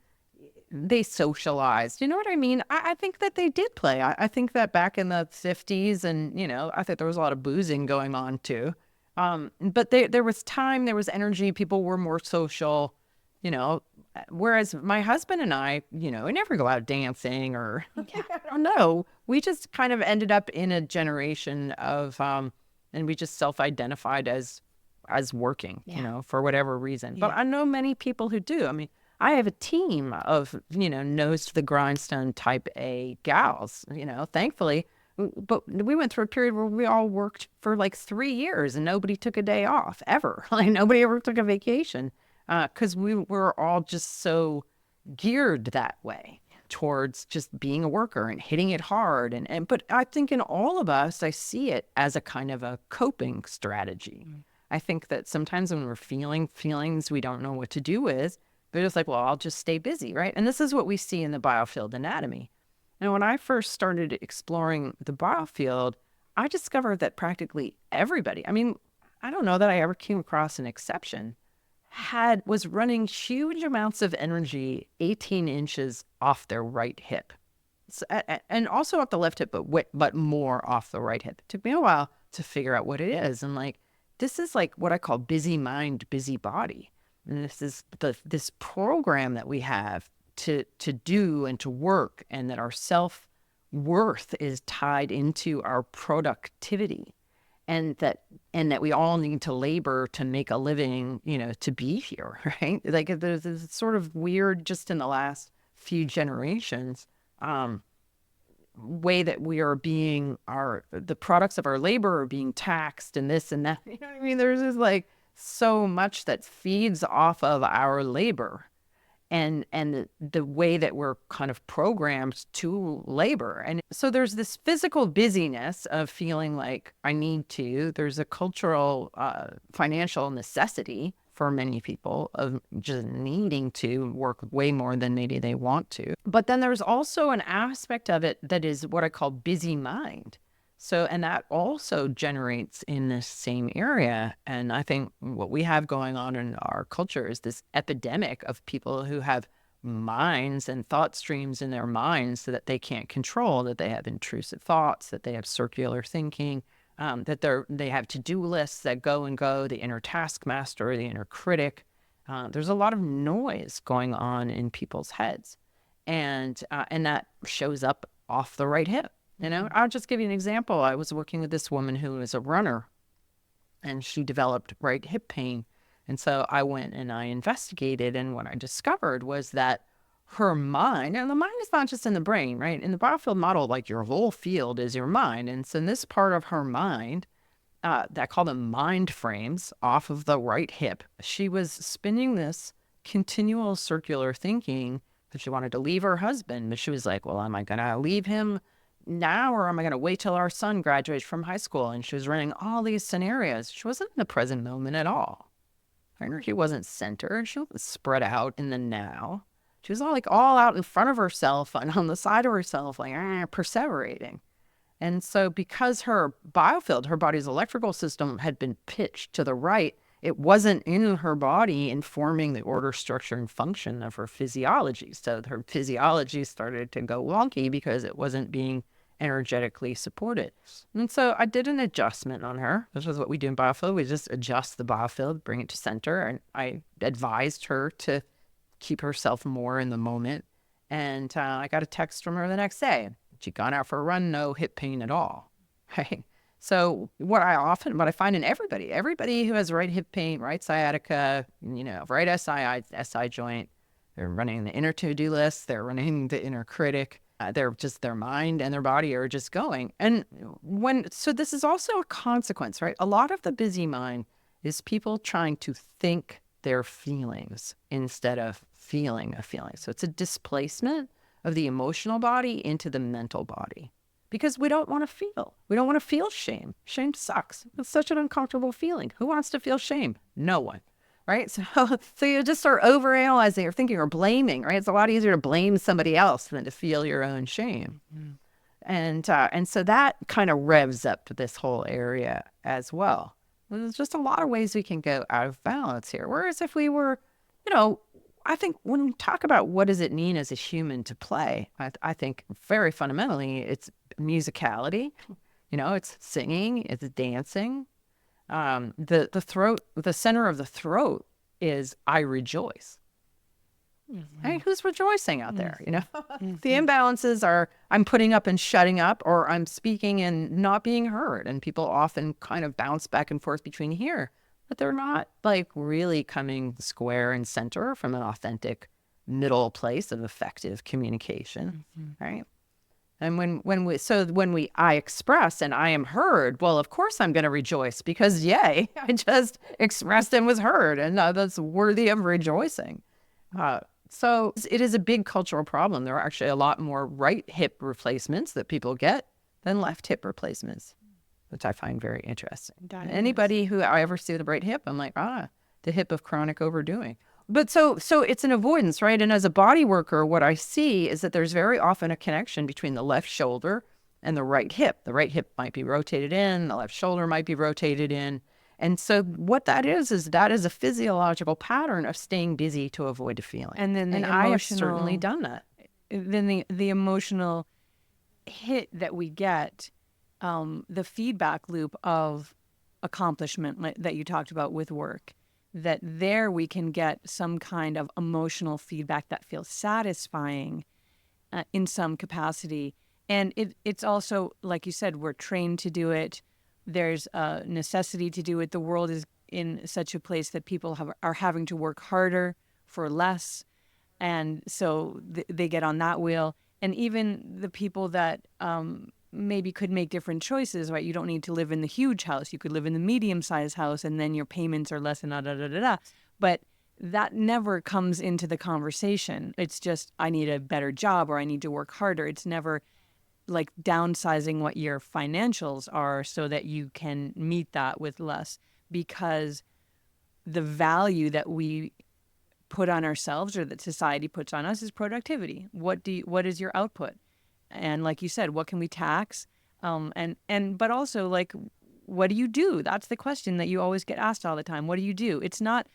They socialized. You know what I mean? I think that they did play. I think that back in the 50s and, I think there was a lot of boozing going on too. But there was time, there was energy. People were more social, you know, whereas my husband and I, we never go out dancing or I don't know. We just kind of ended up in a generation of, and we just self-identified as working, for whatever reason. But I know many people who do. I mean, I have a team of, nose to the grindstone type A gals, thankfully. But we went through a period where we all worked for like 3 years and nobody took a day off ever. Like nobody ever took a vacation because we were all just so geared that way towards just being a worker and hitting it hard. But I think in all of us, I see it as a kind of a coping strategy. I think that sometimes when we're feeling feelings we don't know what to do with, they're just like, well, I'll just stay busy, right? And this is what we see in the biofield anatomy. And when I first started exploring the biofield, I discovered that practically everybody, I mean, I don't know that I ever came across an exception, was running huge amounts of energy 18 inches off their right hip. And also off the left hip, but more off the right hip. It took me a while to figure out what it is. And like, this is like what I call busy mind, busy body. And this is this program that we have to do and to work, and that our self-worth is tied into our productivity, and that we all need to labor to make a living, to be here, right? Like there's this sort of weird, just in the last few generations, way that we are being the products of our labor are being taxed and this and that. You know what I mean? There's just like so much that feeds off of our labor and the way that we're kind of programmed to labor. And so there's this physical busyness of feeling like I need to. There's a cultural, financial necessity for many people of just needing to work way more than maybe they want to. But then there's also an aspect of it that is what I call busy mind. So, and that also generates in this same area. And I think what we have going on in our culture is this epidemic of people who have minds and thought streams in their minds that they can't control, that they have intrusive thoughts, that they have circular thinking, that they have to-do lists that go and go, the inner taskmaster, the inner critic. There's a lot of noise going on in people's heads. And that shows up off the right hip. I'll just give you an example. I was working with this woman who was a runner, and she developed right hip pain. And so I went and I investigated, and what I discovered was that her mind, and the mind is not just in the brain, right? In the biofield model, like your whole field is your mind. And so in this part of her mind, that I call them mind frames off of the right hip, she was spinning this continual circular thinking that she wanted to leave her husband. But she was like, well, am I going to leave him now, or am I going to wait till our son graduates from high school? And she was running all these scenarios. She wasn't in the present moment at all. Her energy wasn't centered. She wasn't spread out in the now. She was all out in front of herself and on the side of herself, like perseverating. And so because her biofield, her body's electrical system had been pitched to the right, it wasn't in her body informing the order, structure, and function of her physiology. So her physiology started to go wonky because it wasn't being energetically supported. And so I did an adjustment on her. This is what we do in biofield. We just adjust the biofield, bring it to center. And I advised her to keep herself more in the moment. And I got a text from her the next day. She'd gone out for a run, no hip pain at all. Right? So what I find in everybody who has right hip pain, right sciatica, right SI joint, They're running the inner to-do list. They're running the inner critic. They're just, their mind and their body are just going. And so this is also a consequence, right? A lot of the busy mind is people trying to think their feelings instead of feeling a feeling. So it's a displacement of the emotional body into the mental body because we don't want to feel. We don't want to feel shame. Shame sucks. It's such an uncomfortable feeling. Who wants to feel shame? No one. Right. So you just start overanalyzing or thinking or blaming. Right. It's a lot easier to blame somebody else than to feel your own shame. Mm. And so that kind of revs up this whole area as well. There's just a lot of ways we can go out of balance here. Whereas if we were, I think when we talk about what does it mean as a human to play, I think very fundamentally it's musicality. It's singing, it's dancing. The throat, the center of the throat is I rejoice. Mm-hmm. Hey, who's rejoicing out there? Mm-hmm. The imbalances are I'm putting up and shutting up, or I'm speaking and not being heard. And people often kind of bounce back and forth between here, but they're not like really coming square and center from an authentic middle place of effective communication, mm-hmm. right? And when I express and I am heard, well, of course I'm going to rejoice because yay, I just expressed and was heard, and that's worthy of rejoicing. So it is a big cultural problem. There are actually a lot more right hip replacements that people get than left hip replacements, which I find very interesting. Anybody who I ever see the right hip, I'm like, the hip of chronic overdoing. But so it's an avoidance, right? And as a body worker, what I see is that there's very often a connection between the left shoulder and the right hip. The right hip might be rotated in, the left shoulder might be rotated in. And so what that is a physiological pattern of staying busy to avoid a feeling. And then I have certainly done that. Then the emotional hit that we get, the feedback loop of accomplishment that you talked about with work, that there we can get some kind of emotional feedback that feels satisfying in some capacity. And it's also, like you said, we're trained to do it. There's a necessity to do it. The world is in such a place that people are having to work harder for less. And so they get on that wheel. And even the people that maybe could make different choices, right? You don't need to live in the huge house. You could live in the medium-sized house, and then your payments are less and da-da-da-da-da. But that never comes into the conversation. It's just, I need a better job or I need to work harder. It's never like downsizing what your financials are so that you can meet that with less, because the value that we put on ourselves or that society puts on us is productivity. What is your output? And like you said, what can we tax? But also, like, what do you do? That's the question that you always get asked all the time. What do you do? It's not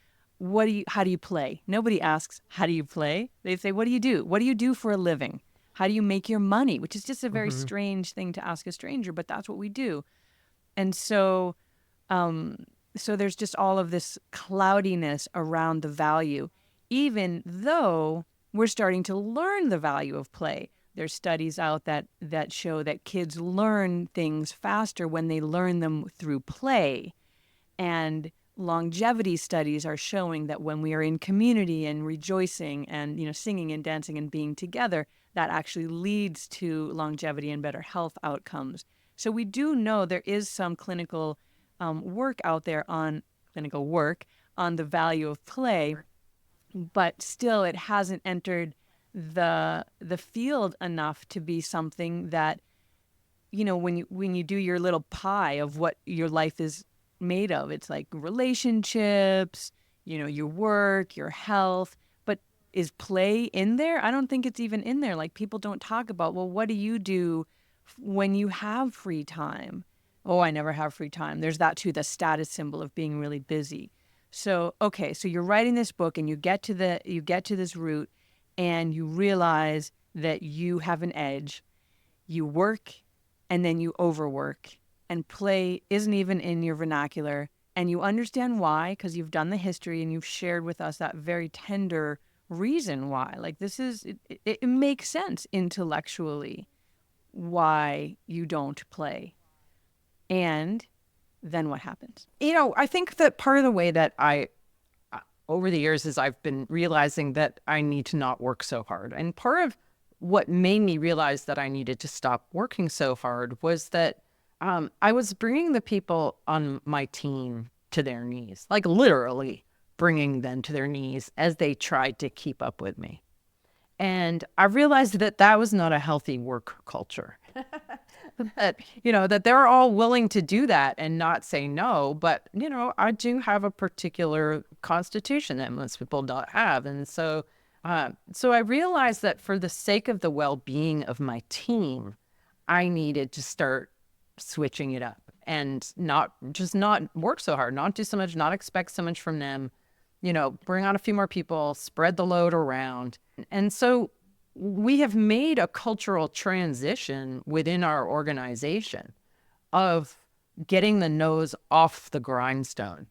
how do you play? Nobody asks, how do you play? They say, what do you do? What do you do for a living? How do you make your money? Which is just a very strange thing to ask a stranger, but that's what we do. And so there's just all of this cloudiness around the value, even though we're starting to learn the value of play. There's studies out that show that kids learn things faster when they learn them through play. And longevity studies are showing that when we are in community and rejoicing and singing and dancing and being together, that actually leads to longevity and better health outcomes. So we do know there is some clinical work out there on the value of play, but still it hasn't entered the field enough to be something that, when you do your little pie of what your life is made of, it's like relationships, your work, your health, but is play in there? I don't think it's even in there. Like, people don't talk about, well, what do you do when you have free time? Oh, I never have free time. There's that too, the status symbol of being really busy. So, okay, so you're writing this book and you get to this root and you realize that you have an edge. You work and then you overwork, and play isn't even in your vernacular. And you understand why, because you've done the history and you've shared with us that very tender reason why. Like, it makes sense intellectually why you don't play. And then what happens? I think that part of the way that over the years is I've been realizing that I need to not work so hard. And part of what made me realize that I needed to stop working so hard was that I was bringing the people on my team to their knees, like literally bringing them to their knees as they tried to keep up with me. And I realized that that was not a healthy work culture. That, that they're all willing to do that and not say no. But, I do have a particular constitution that most people don't have. And so I realized that for the sake of the well-being of my team, I needed to start switching it up and not work so hard, not do so much, not expect so much from them, bring on a few more people, spread the load around. And so we have made a cultural transition within our organization of getting the nose off the grindstone,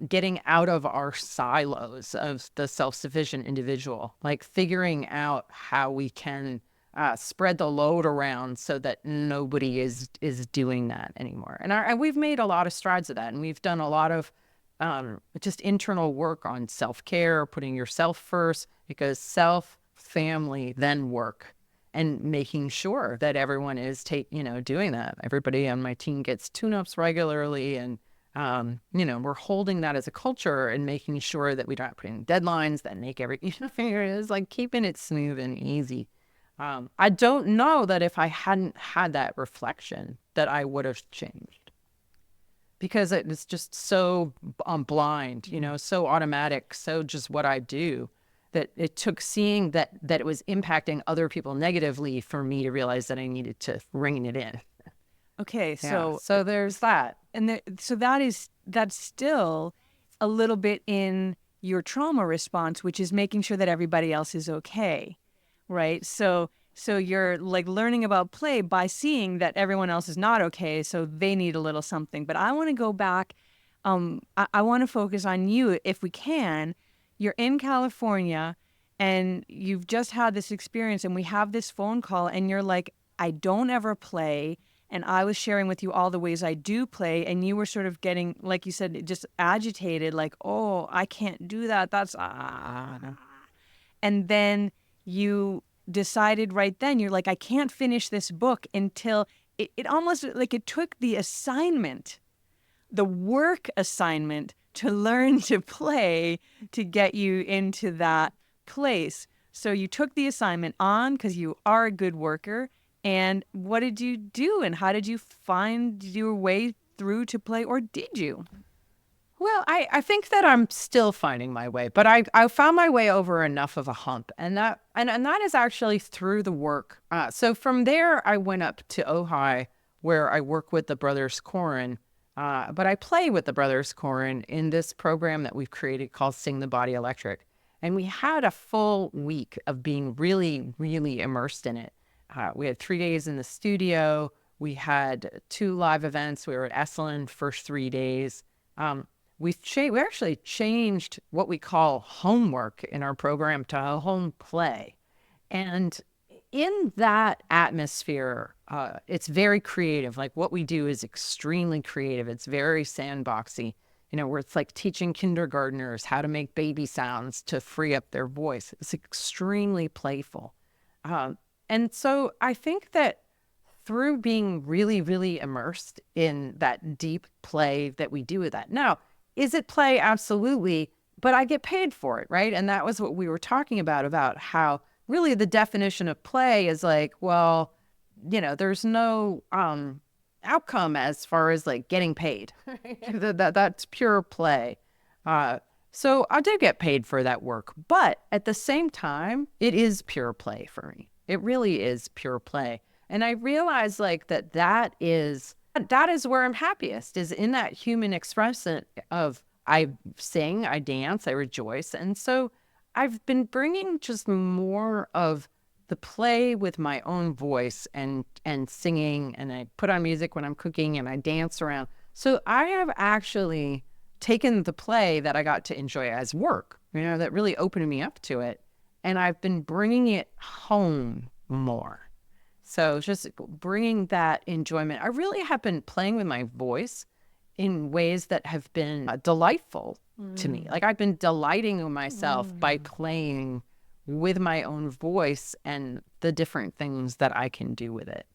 getting out of our silos of the self-sufficient individual, like figuring out how we can spread the load around so that nobody is doing that anymore. And we've made a lot of strides of that, and we've done a lot of just internal work on self-care, putting yourself first, because self, family, then work, and making sure that everyone is doing that. Everybody on my team gets tune-ups regularly, and we're holding that as a culture and making sure that we don't put in deadlines that make it's like keeping it smooth and easy. I don't know that if I hadn't had that reflection that I would have changed, because it was just so blind, so automatic, so just what I do, that it took seeing that it was impacting other people negatively for me to realize that I needed to rein it in. Okay, Yeah. So there's that. And so that's still a little bit in your trauma response, which is making sure that everybody else is okay, right? So you're like learning about play by seeing that everyone else is not okay, so they need a little something. But I want to go back. I want to focus on you if we can. You're in California and you've just had this experience, and we have this phone call, and you're like, I don't ever play. And I was sharing with you all the ways I do play, and you were sort of getting, like you said, just agitated, like, oh, I can't do that. That's And then you decided right then, you're like, I can't finish this book until it almost like it took the assignment, the work assignment to learn to play to get you into that place. So you took the assignment on because you are a good worker. And what did you do? And how did you find your way through to play? Or did you? Well, I think that I'm still finding my way, but I found my way over enough of a hump, and that is actually through the work. So from there, I went up to Ojai, where I work with the Brothers Corin, but I play with the Brothers Corin in this program that we've created called Sing the Body Electric, and we had a full week of being really, really immersed in it. We had 3 days in the studio. We had 2 live events. We were at Esalen first 3 days. We actually changed what we call homework in our program to home play. And in that atmosphere, it's very creative. Like what we do is extremely creative. It's very sandboxy, where it's like teaching kindergartners how to make baby sounds to free up their voice. It's extremely playful. And so I think that through being really, really immersed in that deep play that we do with that. Now, is it play? Absolutely. But I get paid for it, right? And that was what we were talking about how really the definition of play is like, well, there's no outcome as far as like getting paid. That's pure play. So I do get paid for that work. But at the same time, it is pure play for me. It really is pure play. And I realize like that is where I'm happiest, is in that human expression of I sing, I dance, I rejoice. And so I've been bringing just more of the play with my own voice and singing, and I put on music when I'm cooking and I dance around. So I have actually taken the play that I got to enjoy as work, that really opened me up to it. And I've been bringing it home more. So just bringing that enjoyment. I really have been playing with my voice in ways that have been delightful to me. Like I've been delighting in myself by playing with my own voice and the different things that I can do with it.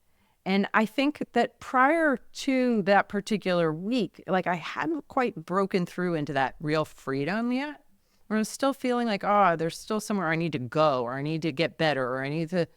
And I think that prior to that particular week, like I hadn't quite broken through into that real freedom yet. Where I was still feeling like, oh, there's still somewhere I need to go, or I need to get better, or I need to,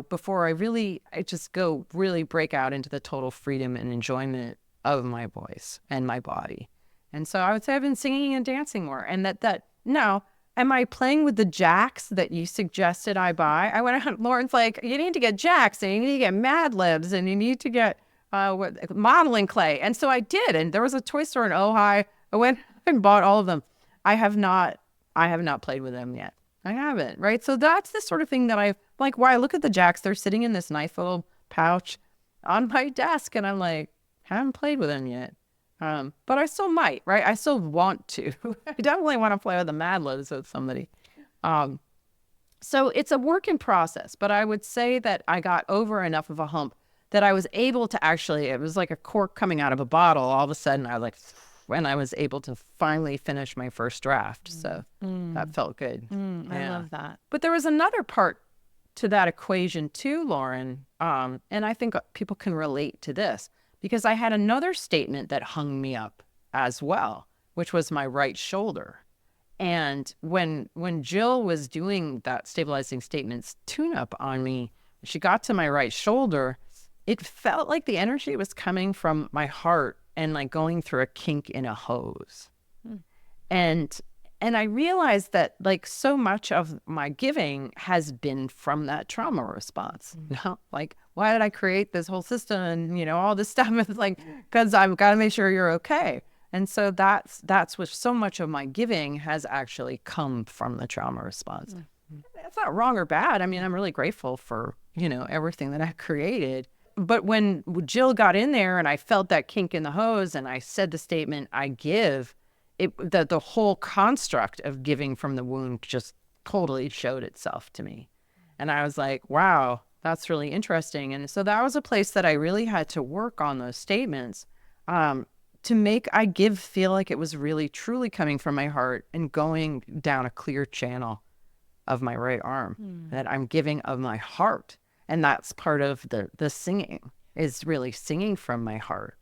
before I just go really break out into the total freedom and enjoyment of my voice and my body. And so I would say I've been singing and dancing more. And that now, am I playing with the jacks that you suggested I buy? I went out, Lauren's like, you need to get jacks and you need to get Mad Libs and you need to get modeling clay. And so I did. And there was a toy store in Ojai. I went and bought all of them. I have not played with them yet. I haven't, right? So that's the sort of thing that I like, why I look at the jacks, they're sitting in this nice little pouch on my desk and I'm like, haven't played with them yet. But I still might, right? I still want to. I definitely want to play with the Mad Libs with somebody. So it's a work in process, but I would say that I got over enough of a hump that I was able to actually, it was like a cork coming out of a bottle. All of a sudden I was like, when I was able to finally finish my first draft. So that felt good. I love that. But there was another part to that equation too, Lauren. And I think people can relate to this because I had another statement that hung me up as well, which was my right shoulder. And when Jill was doing that stabilizing statements tune-up on me, she got to my right shoulder, it felt like the energy was coming from my heart and like going through a kink in a hose. And I realized that like so much of my giving has been from that trauma response. Like, why did I create this whole system and, all this stuff? It's like, because I've got to make sure you're okay. And so that's what so much of my giving has actually come from the trauma response. That's not wrong or bad. I mean, I'm really grateful for, everything that I created. But when Jill got in there and I felt that kink in the hose and I said the statement, I give, the whole construct of giving from the wound just totally showed itself to me. And I was like, wow, that's really interesting. And so that was a place that I really had to work on those statements to make I give feel like it was really truly coming from my heart and going down a clear channel of my right arm, that I'm giving of my heart. And that's part of the singing, is really singing from my heart,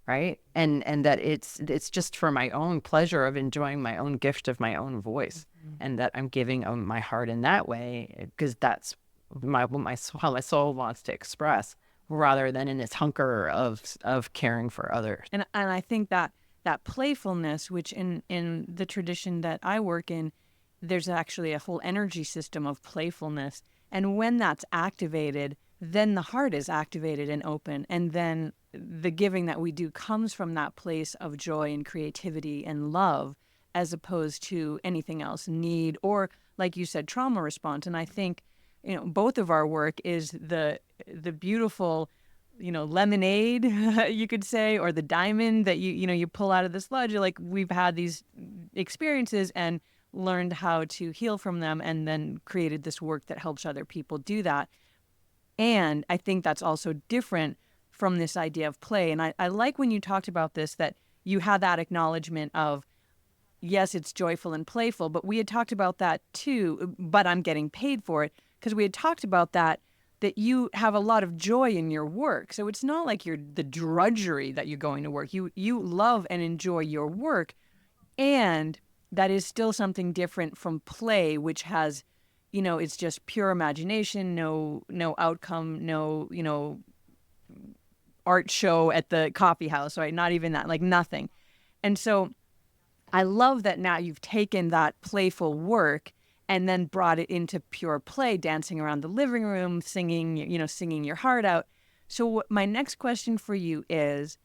right? And that it's just for my own pleasure of enjoying my own gift of my own voice, and that I'm giving of my heart in that way because that's how my soul wants to express, rather than in this hunker of caring for others. And I think that playfulness, which in the tradition that I work in, there's actually a whole energy system of playfulness. And when that's activated, then the heart is activated and open. And then the giving that we do comes from that place of joy and creativity and love, as opposed to anything else, need, or like you said, trauma response. And I think, both of our work is the beautiful, lemonade, you could say, or the diamond that you pull out of the sludge. Like, we've had these experiences and learned how to heal from them, and then created this work that helps other people do that. And I think that's also different from this idea of play. And I like when you talked about this, that you had that acknowledgement of, yes, it's joyful and playful, but we had talked about that too, but I'm getting paid for it, because we had talked about that you have a lot of joy in your work. So it's not like you're the drudgery that you're going to work. You love and enjoy your work. And that is still something different from play, which has, it's just pure imagination, no outcome, no, art show at the coffee house, right? Not even that, like nothing. And so I love that now you've taken that playful work and then brought it into pure play, dancing around the living room, singing, singing your heart out. So my next question for you is,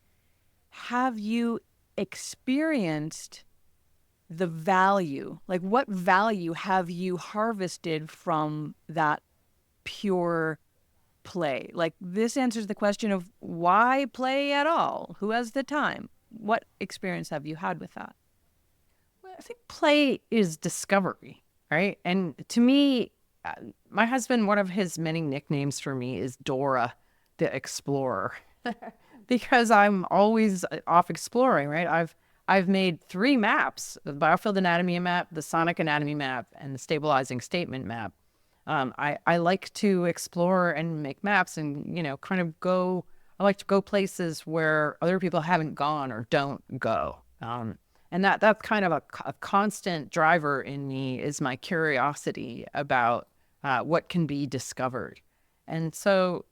have you experienced the value? Like, what value have you harvested from that pure play? Like, this answers the question of why play at all? Who has the time? What experience have you had with that? Well, I think play is discovery, right? And to me, my husband, one of his many nicknames for me is Dora the Explorer. because I'm always off exploring, right? I've made 3 maps: the Biofield anatomy map, the sonic anatomy map, and the stabilizing statement map. I like to explore and make maps and, kind of go. I like to go places where other people haven't gone or don't go. And that's kind of a constant driver in me, is my curiosity about what can be discovered. And so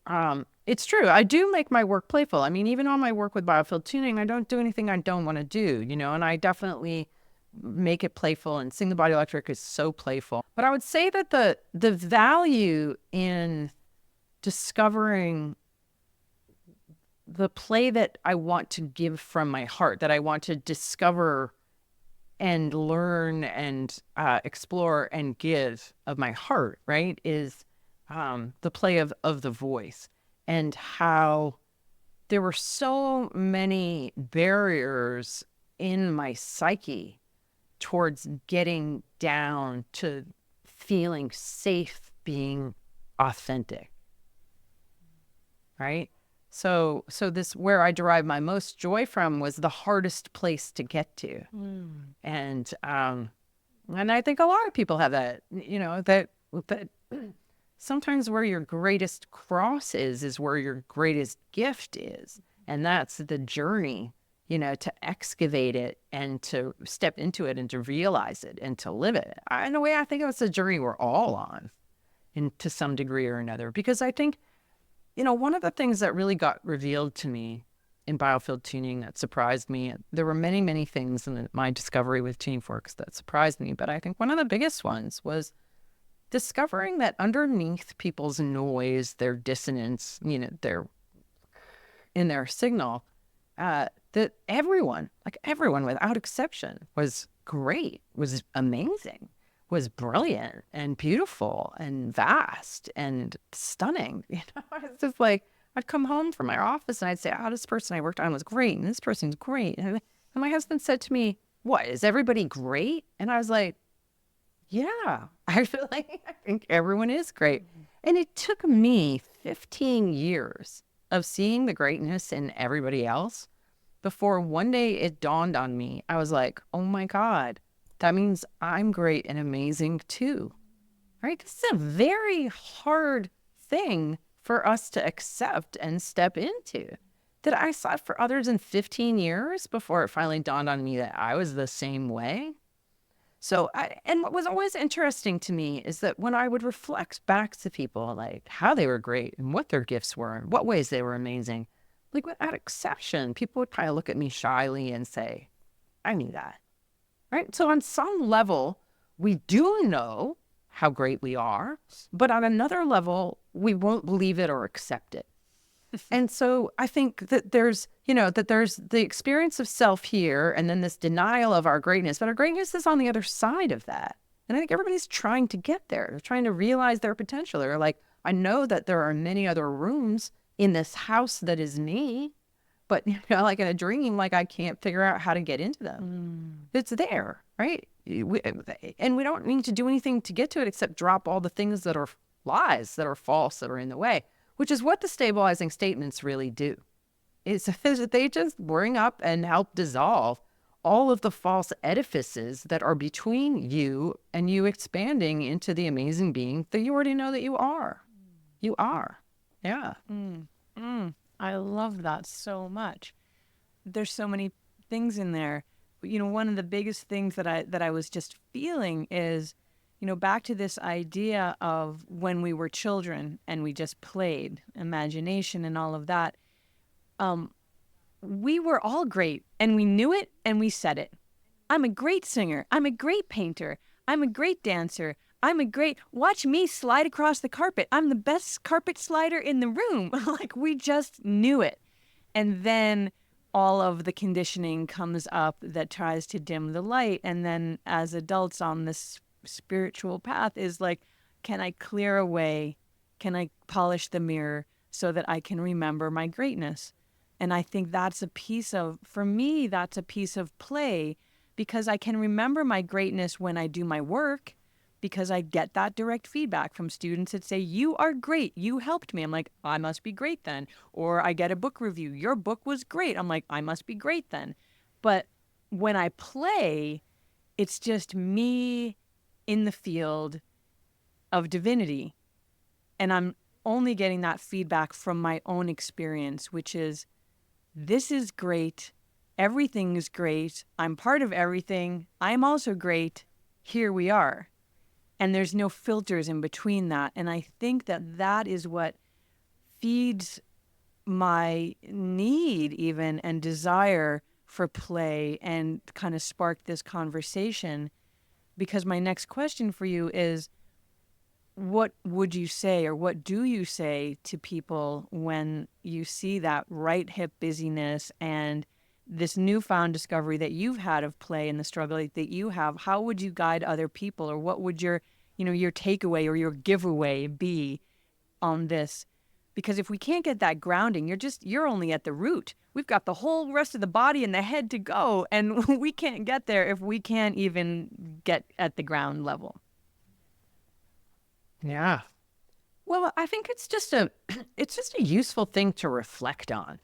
it's true. I do make my work playful. I mean, even on my work with biofield tuning, I don't do anything I don't want to do, and I definitely make it playful, and Sing the Body Electric is so playful. But I would say that the value in discovering the play that I want to give from my heart, that I want to discover and learn and explore and give of my heart, right, is the play of the voice, and how there were so many barriers in my psyche towards getting down to feeling safe being authentic, right? So this, where I derive my most joy from, was the hardest place to get to. And I think a lot of people have that, that sometimes where your greatest cross is where your greatest gift is. And that's the journey, to excavate it and to step into it and to realize it and to live it. In a way, I think it's a journey we're all on, to some degree or another. Because I think, one of the things that really got revealed to me in biofield tuning that surprised me, there were many, many things in my discovery with tuning forks that surprised me. But I think one of the biggest ones was discovering that underneath people's noise, their dissonance, their in their signal, that everyone without exception was great, was amazing, was brilliant and beautiful and vast and stunning. It's just like, I'd come home from my office and I'd say, oh, this person I worked on was great, and this person's great. And my husband said to me, what, is everybody great? And I was like, yeah, I think everyone is great. And it took me 15 years of seeing the greatness in everybody else before one day it dawned on me. I was like, oh my God, that means I'm great and amazing too, right? This is a very hard thing for us to accept and step into. That I sought for others in 15 years before it finally dawned on me that I was the same way. So, and what was always interesting to me is that when I would reflect back to people, like how they were great and what their gifts were and what ways they were amazing, like without exception, people would kind of look at me shyly and say, I knew that, right? So on some level, we do know how great we are, but on another level, we won't believe it or accept it. And so I think that there's the experience of self here, and then this denial of our greatness, but our greatness is on the other side of that. And I think everybody's trying to get there. They're trying to realize their potential. They're like, I know that there are many other rooms in this house that is me, but like in a dream, like I can't figure out how to get into them. It's there, right? And we don't need to do anything to get to it except drop all the things that are lies, that are false, that are in the way, which is what the stabilizing statements really do. Is they just bring up and help dissolve all of the false edifices that are between you and you expanding into the amazing being that you already know that you are. You are. Yeah. I love that so much. There's so many things in there. One of the biggest things that I was just feeling is, back to this idea of when we were children and we just played, imagination and all of that. We were all great and we knew it and we said it. I'm a great singer. I'm a great painter. I'm a great dancer. Watch me slide across the carpet. I'm the best carpet slider in the room. Like, we just knew it. And then all of the conditioning comes up that tries to dim the light. And then as adults on this spiritual path is like, can I clear away? Can I polish the mirror so that I can remember my greatness? And I think for me, that's a piece of play, because I can remember my greatness when I do my work, because I get that direct feedback from students that say, "You are great. You helped me." I'm like, "I must be great then." Or I get a book review, "Your book was great." I'm like, "I must be great then." But when I play, it's just me in the field of divinity. And I'm only getting that feedback from my own experience, which is, this is great. Everything is great. I'm part of everything. I'm also great. Here we are. And there's no filters in between that. And I think that that is what feeds my need, even, and desire for play, and kind of sparked this conversation. Because my next question for you is, what would you say, or what do you say to people when you see that right hip busyness and this newfound discovery that you've had of play and the struggle that you have? How would you guide other people, or what would your, your takeaway or your giveaway be on this? Because if we can't get that grounding, you're only at the root. We've got the whole rest of the body and the head to go, and we can't get there if we can't even get at the ground level. Yeah. Well, I think it's just a it's just a useful thing to reflect on,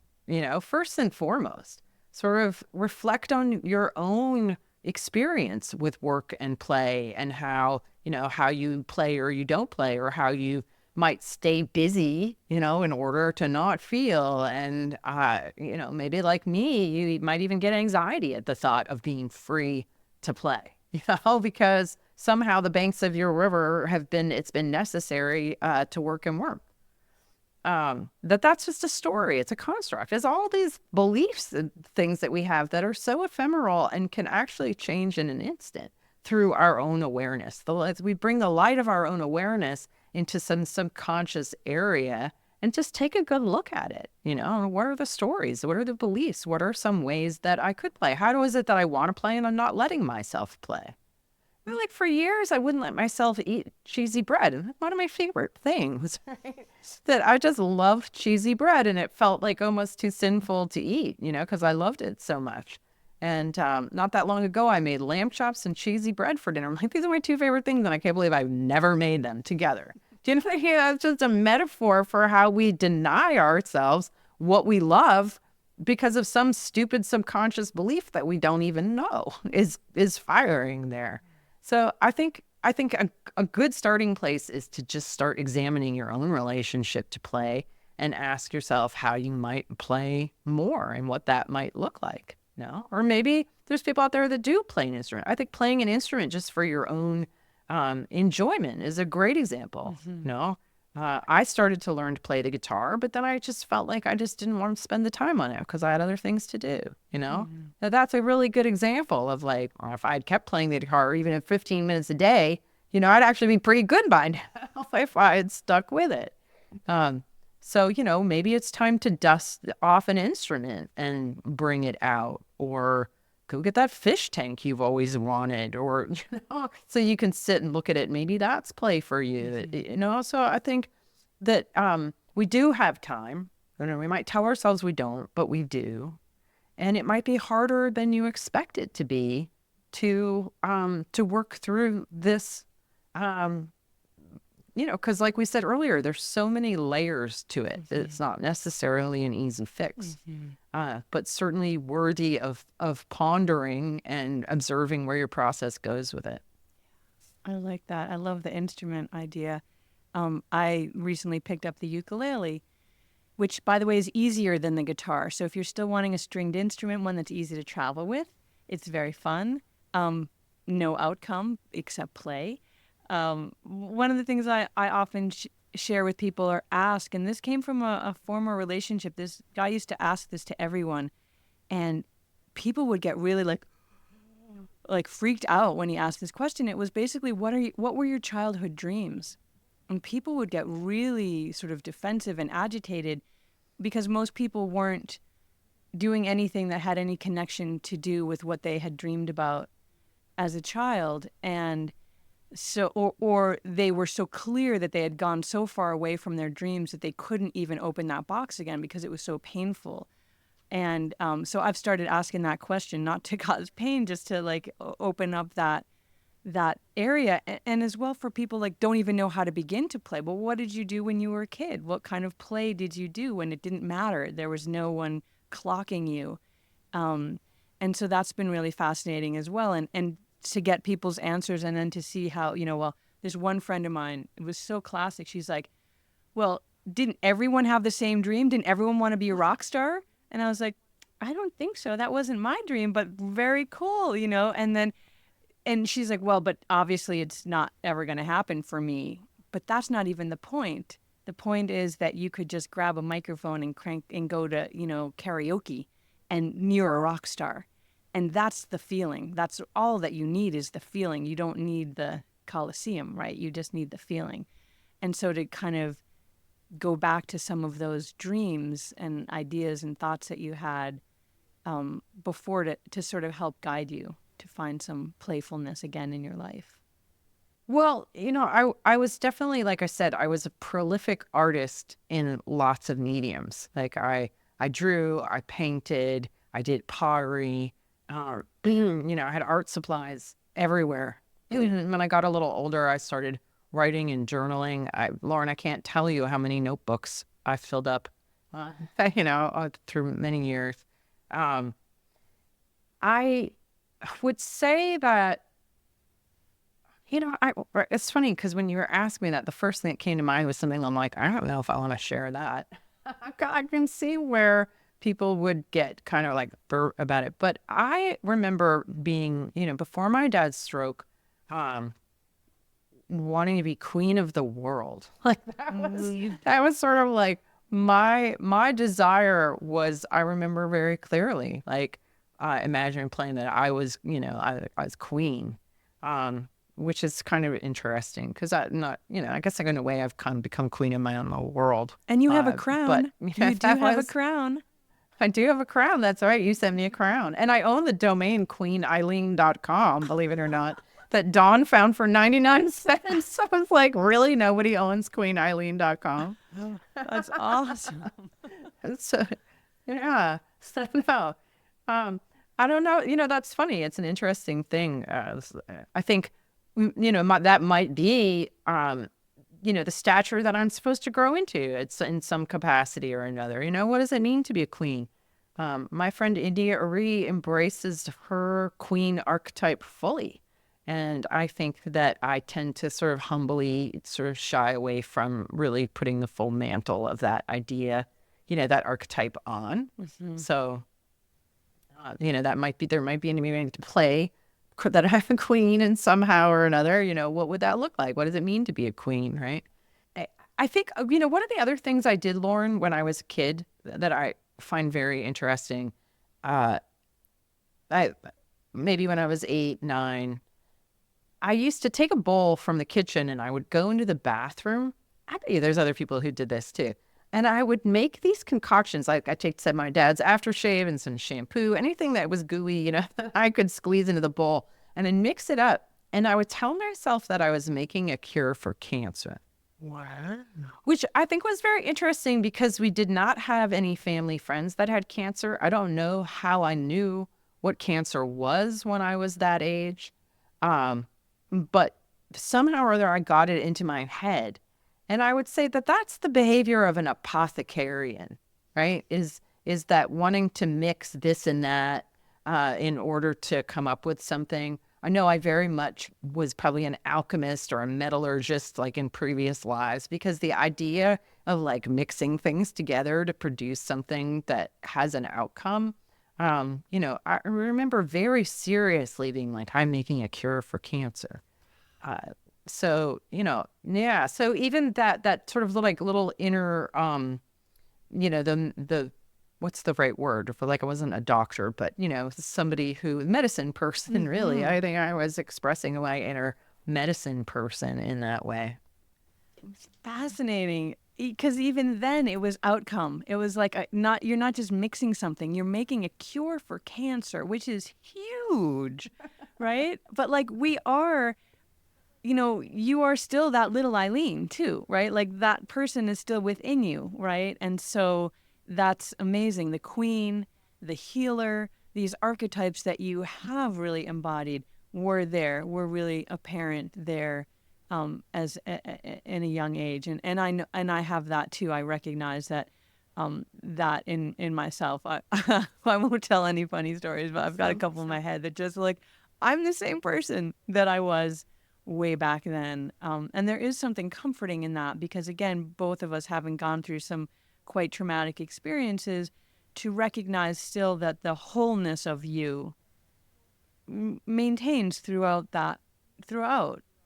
first and foremost. Sort of reflect on your own experience with work and play, and how you play or you don't play, or how you might stay busy, in order to not feel. And maybe like me, you might even get anxiety at the thought of being free to play, because somehow the banks of your river it's been necessary to work and work. That's just a story. It's a construct. It's all these beliefs and things that we have that are so ephemeral and can actually change in an instant through our own awareness. We bring the light of our own awareness into some subconscious area and just take a good look at it. What are the stories? What are the beliefs? What are some ways that I could play? How is it that I want to play and I'm not letting myself play? Like for years, I wouldn't let myself eat cheesy bread. One of my favorite things, right? That I just loved cheesy bread, and it felt like almost too sinful to eat, because I loved it so much. And not that long ago, I made lamb chops and cheesy bread for dinner. I'm like, these are my two favorite things, and I can't believe I've never made them together. Do you know? Yeah, it's just a metaphor for how we deny ourselves what we love because of some stupid subconscious belief that we don't even know is firing there. So I think a good starting place is to just start examining your own relationship to play and ask yourself how you might play more and what that might look like. Or maybe there's people out there that do play an instrument. I think playing an instrument just for your own enjoyment is a great example. I started to learn to play the guitar, but then I just felt like I just didn't want to spend the time on it because I had other things to do, Now, that's a really good example of like, if I'd kept playing the guitar even at 15 minutes a day, I'd actually be pretty good by now if I had stuck with it. So, maybe it's time to dust off an instrument and bring it out, or go get that fish tank you've always wanted, or, so you can sit and look at it. Maybe that's play for you, So I think that we do have time. We might tell ourselves we don't, but we do. And it might be harder than you expect it to be to work through this, because like we said earlier, there's so many layers to it. It's not necessarily an easy fix, but certainly worthy of pondering and observing where your process goes with it. I like that. I love the instrument idea. I recently picked up the ukulele, which, by the way, is easier than the guitar. So if you're still wanting a stringed instrument, one that's easy to travel with, it's very fun. No outcome except play. One of the things I often share with people or ask, and this came from a former relationship. This guy used to ask this to everyone, and people would get really like freaked out when he asked this question. It was basically, what were your childhood dreams? And people would get really sort of defensive and agitated because most people weren't doing anything that had any connection to do with what they had dreamed about as a child. And so, or they were so clear that they had gone so far away from their dreams that they couldn't even open that box again because it was so painful. And so I've started asking that question, not to cause pain, just to like open up that that area. And as well for people like don't even know how to begin to play. Well, what did you do when you were a kid? What kind of play did you do when it didn't matter? There was no one clocking you. Um, and so that's been really fascinating as well. And to get people's answers and then to see how, well, there's one friend of mine, it was so classic. She's like, well, didn't everyone have the same dream? Didn't everyone want to be a rock star? And I was like, I don't think so. That wasn't my dream, but very cool, and she's like, well, but obviously it's not ever going to happen for me. But that's not even the point. The point is that you could just grab a microphone and crank and go to, karaoke and you're a rock star. And that's the feeling. That's all that you need is the feeling. You don't need the Coliseum, right? You just need the feeling. And so to kind of go back to some of those dreams and ideas and thoughts that you had before to sort of help guide you to find some playfulness again in your life. Well, I was definitely, like I said, I was a prolific artist in lots of mediums. Like I drew, I painted, I did pottery, I had art supplies everywhere. When I got a little older, I started writing and journaling. Lauren, I can't tell you how many notebooks I filled up, through many years. I would say that, it's funny because when you were asking me that, the first thing that came to mind was something I'm like, I don't know if I want to share that. I can see where people would get kind of like burnt about it. But I remember being, before my dad's stroke, wanting to be queen of the world. Like that was sort of like my desire was, I remember very clearly, like imagining playing that I was, I was queen. Which is kind of interesting because I guess like in a way I've kind of become queen of my own little world. And you have a crown. But you do have a crown. I do have a crown. That's right. You sent me a crown. And I own the domain queeneileen.com, believe it or not, that Dawn found for 99 cents. So I was like, really? Nobody owns queeneileen.com? That's awesome. So, yeah. So, no. I don't know. That's funny. It's an interesting thing. I think, that might be, the stature that I'm supposed to grow into. It's in some capacity or another. What does it mean to be a queen? My friend India Ari embraces her queen archetype fully. And I think that I tend to sort of humbly sort of shy away from really putting the full mantle of that idea, that archetype on. Mm-hmm. So, there might be an meaning to play that I'm a queen and somehow or another, what would that look like? What does it mean to be a queen, right? I think, one of the other things I did, Lauren, when I was a kid that I find very interesting, maybe when I was 8, 9, I used to take a bowl from the kitchen and I would go into the bathroom. I bet you there's other people who did this too. And I would make these concoctions. Like I said, my dad's aftershave and some shampoo, anything that was gooey, I could squeeze into the bowl and then mix it up. And I would tell myself that I was making a cure for cancer. What? Which I think was very interesting because we did not have any family friends that had cancer. I don't know how I knew what cancer was when I was that age. But somehow or other, I got it into my head. And I would say that that's the behavior of an apothecarian, right? Is that wanting to mix this and that in order to come up with something. I know I very much was probably an alchemist or a metallurgist like in previous lives because the idea of like mixing things together to produce something that has an outcome, I remember very seriously being like, I'm making a cure for cancer. So, yeah. So even that sort of like little inner, the what's the right word for, like, I wasn't a doctor, but, somebody who, medicine person, really. Mm-hmm. I think I was expressing my inner medicine person in that way. It's fascinating because even then it was outcome. It was like you're not just mixing something, you're making a cure for cancer, which is huge, right? But like we are, you are still that little Eileen too, right? Like that person is still within you, right? And so that's amazing. The queen, the healer, these archetypes that you have really embodied. were there, were really apparent there, as in a young age, and I know, and I have that too. I recognize that, that in myself. I won't tell any funny stories, but I've got a couple in my head that just like I'm the same person that I was way back then, and there is something comforting in that, because again, both of us having gone through some quite traumatic experiences, to recognize still that the wholeness of you maintains throughout.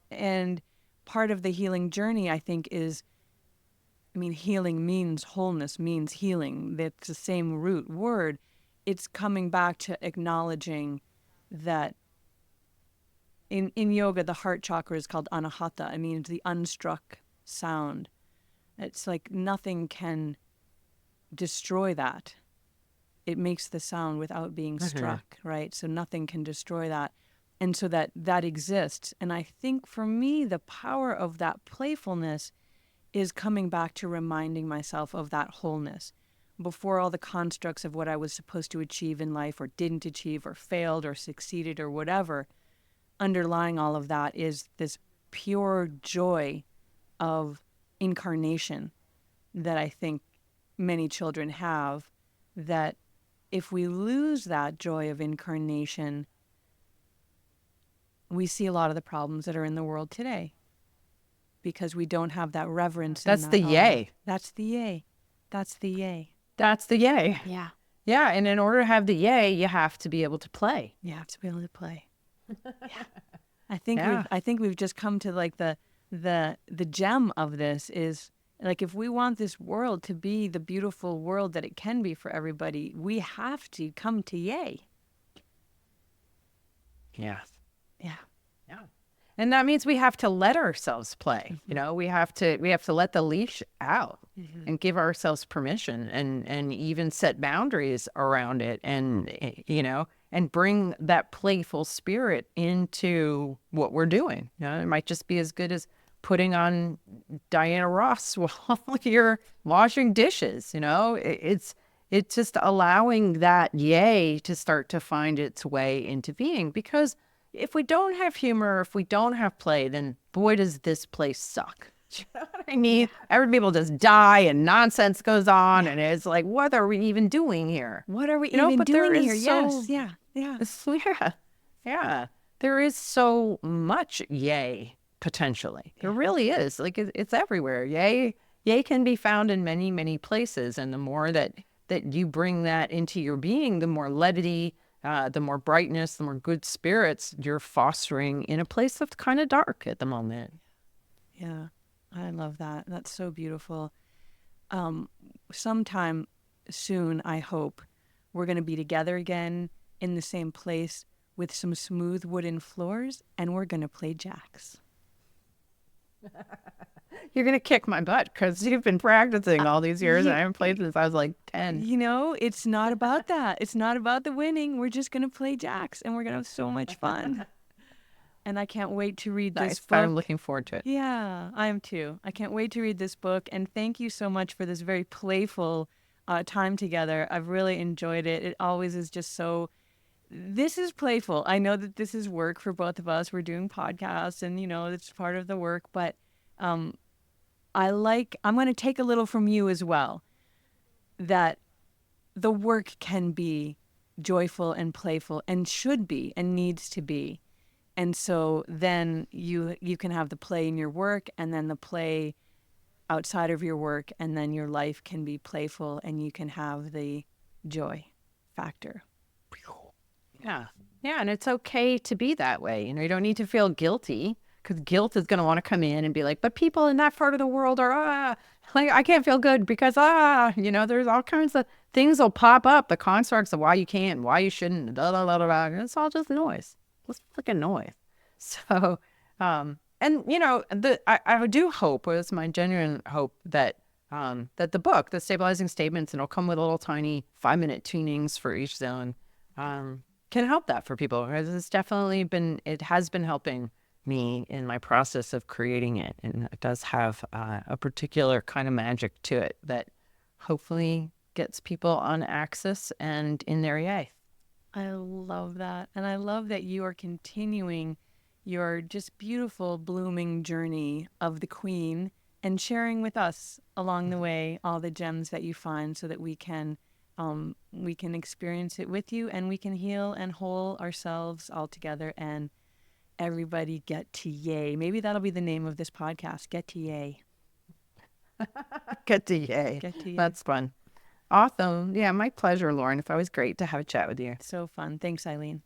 And part of the healing journey, I think, is, I mean, healing means wholeness, means healing. That's the same root word. It's coming back to acknowledging that in yoga, the heart chakra is called anahata. It means the unstruck sound. It's like nothing can destroy that. It makes the sound without being struck, right? So nothing can destroy that. And so that exists. And I think for me, the power of that playfulness is coming back to reminding myself of that wholeness. Before all the constructs of what I was supposed to achieve in life, or didn't achieve, or failed, or succeeded, or whatever, underlying all of that is this pure joy of incarnation that I think many children have, that if we lose that joy of incarnation, we see a lot of the problems that are in the world today, because we don't have that reverence. That's the yay. That's the yay. That's the yay. That's the yay. Yeah. Yeah. And in order to have the yay, you have to be able to play. You have to be able to play. Yeah. I think we've just come to like the gem of this is, like, if we want this world to be the beautiful world that it can be for everybody, we have to come to yay. Yeah. Yeah. Yeah. And that means we have to let ourselves play. You know, we have to let the leash out and give ourselves permission, and even set boundaries around it, and and bring that playful spirit into what we're doing. You know, it might just be as good as putting on Diana Ross while you're washing dishes. You know, it's just allowing that yay to start to find its way into being, because if we don't have humor, if we don't have play, then boy, does this place suck. Do you know what I mean? Every people just die and nonsense goes on, and it's like, what are we even doing here? What are we even doing here? Yes. Yeah. Yeah. There is so much yay potentially. There really is. Like it's everywhere. Yay can be found in many, many places, and the more that you bring that into your being, the more levity, the more brightness, the more good spirits you're fostering in a place that's kind of dark at the moment. Yeah, I love that. That's so beautiful. Sometime soon, I hope, we're going to be together again in the same place with some smooth wooden floors, and we're going to play jacks. You're going to kick my butt because you've been practicing all these years, and I haven't played since I was like 10. You know, it's not about that. It's not about the winning. We're just going to play jacks, and we're going to have so much fun. And I can't wait to read this book. I'm looking forward to it. Yeah, I am too. I can't wait to read this book. And thank you so much for this very playful time together. I've really enjoyed it. It always is just so... This is playful. I know that this is work for both of us. We're doing podcasts, and, you know, it's part of the work. But I'm going to take a little from you as well, that the work can be joyful and playful, and should be, and needs to be. And so then you can have the play in your work, and then the play outside of your work, and then your life can be playful, and you can have the joy factor. Yeah. Yeah. And it's okay to be that way. You know, you don't need to feel guilty, because guilt is going to want to come in and be like, but people in that part of the world are, like, I can't feel good because, you know, there's all kinds of things will pop up, the constructs of why you can't, why you shouldn't, da, da, da, da, da. It's all just noise. It's freaking noise. So, and, you know, I do hope, it's my genuine hope, that that the book, the Stabilizing Statements, and it'll come with little tiny 5-minute tunings for each zone, can help that for people. Because it has been helping me in my process of creating it. And it does have a particular kind of magic to it that hopefully gets people on axis and in their yay. I love that. And I love that you are continuing your just beautiful blooming journey of the queen and sharing with us along the way all the gems that you find so that we can experience it with you and we can heal and whole ourselves all together and everybody get to yay. Maybe that'll be the name of this podcast. Get to yay. Good to yay. Get to yay. That's fun. Awesome. Yeah, my pleasure, Lauren. It was great to have a chat with you. So fun. Thanks, Eileen.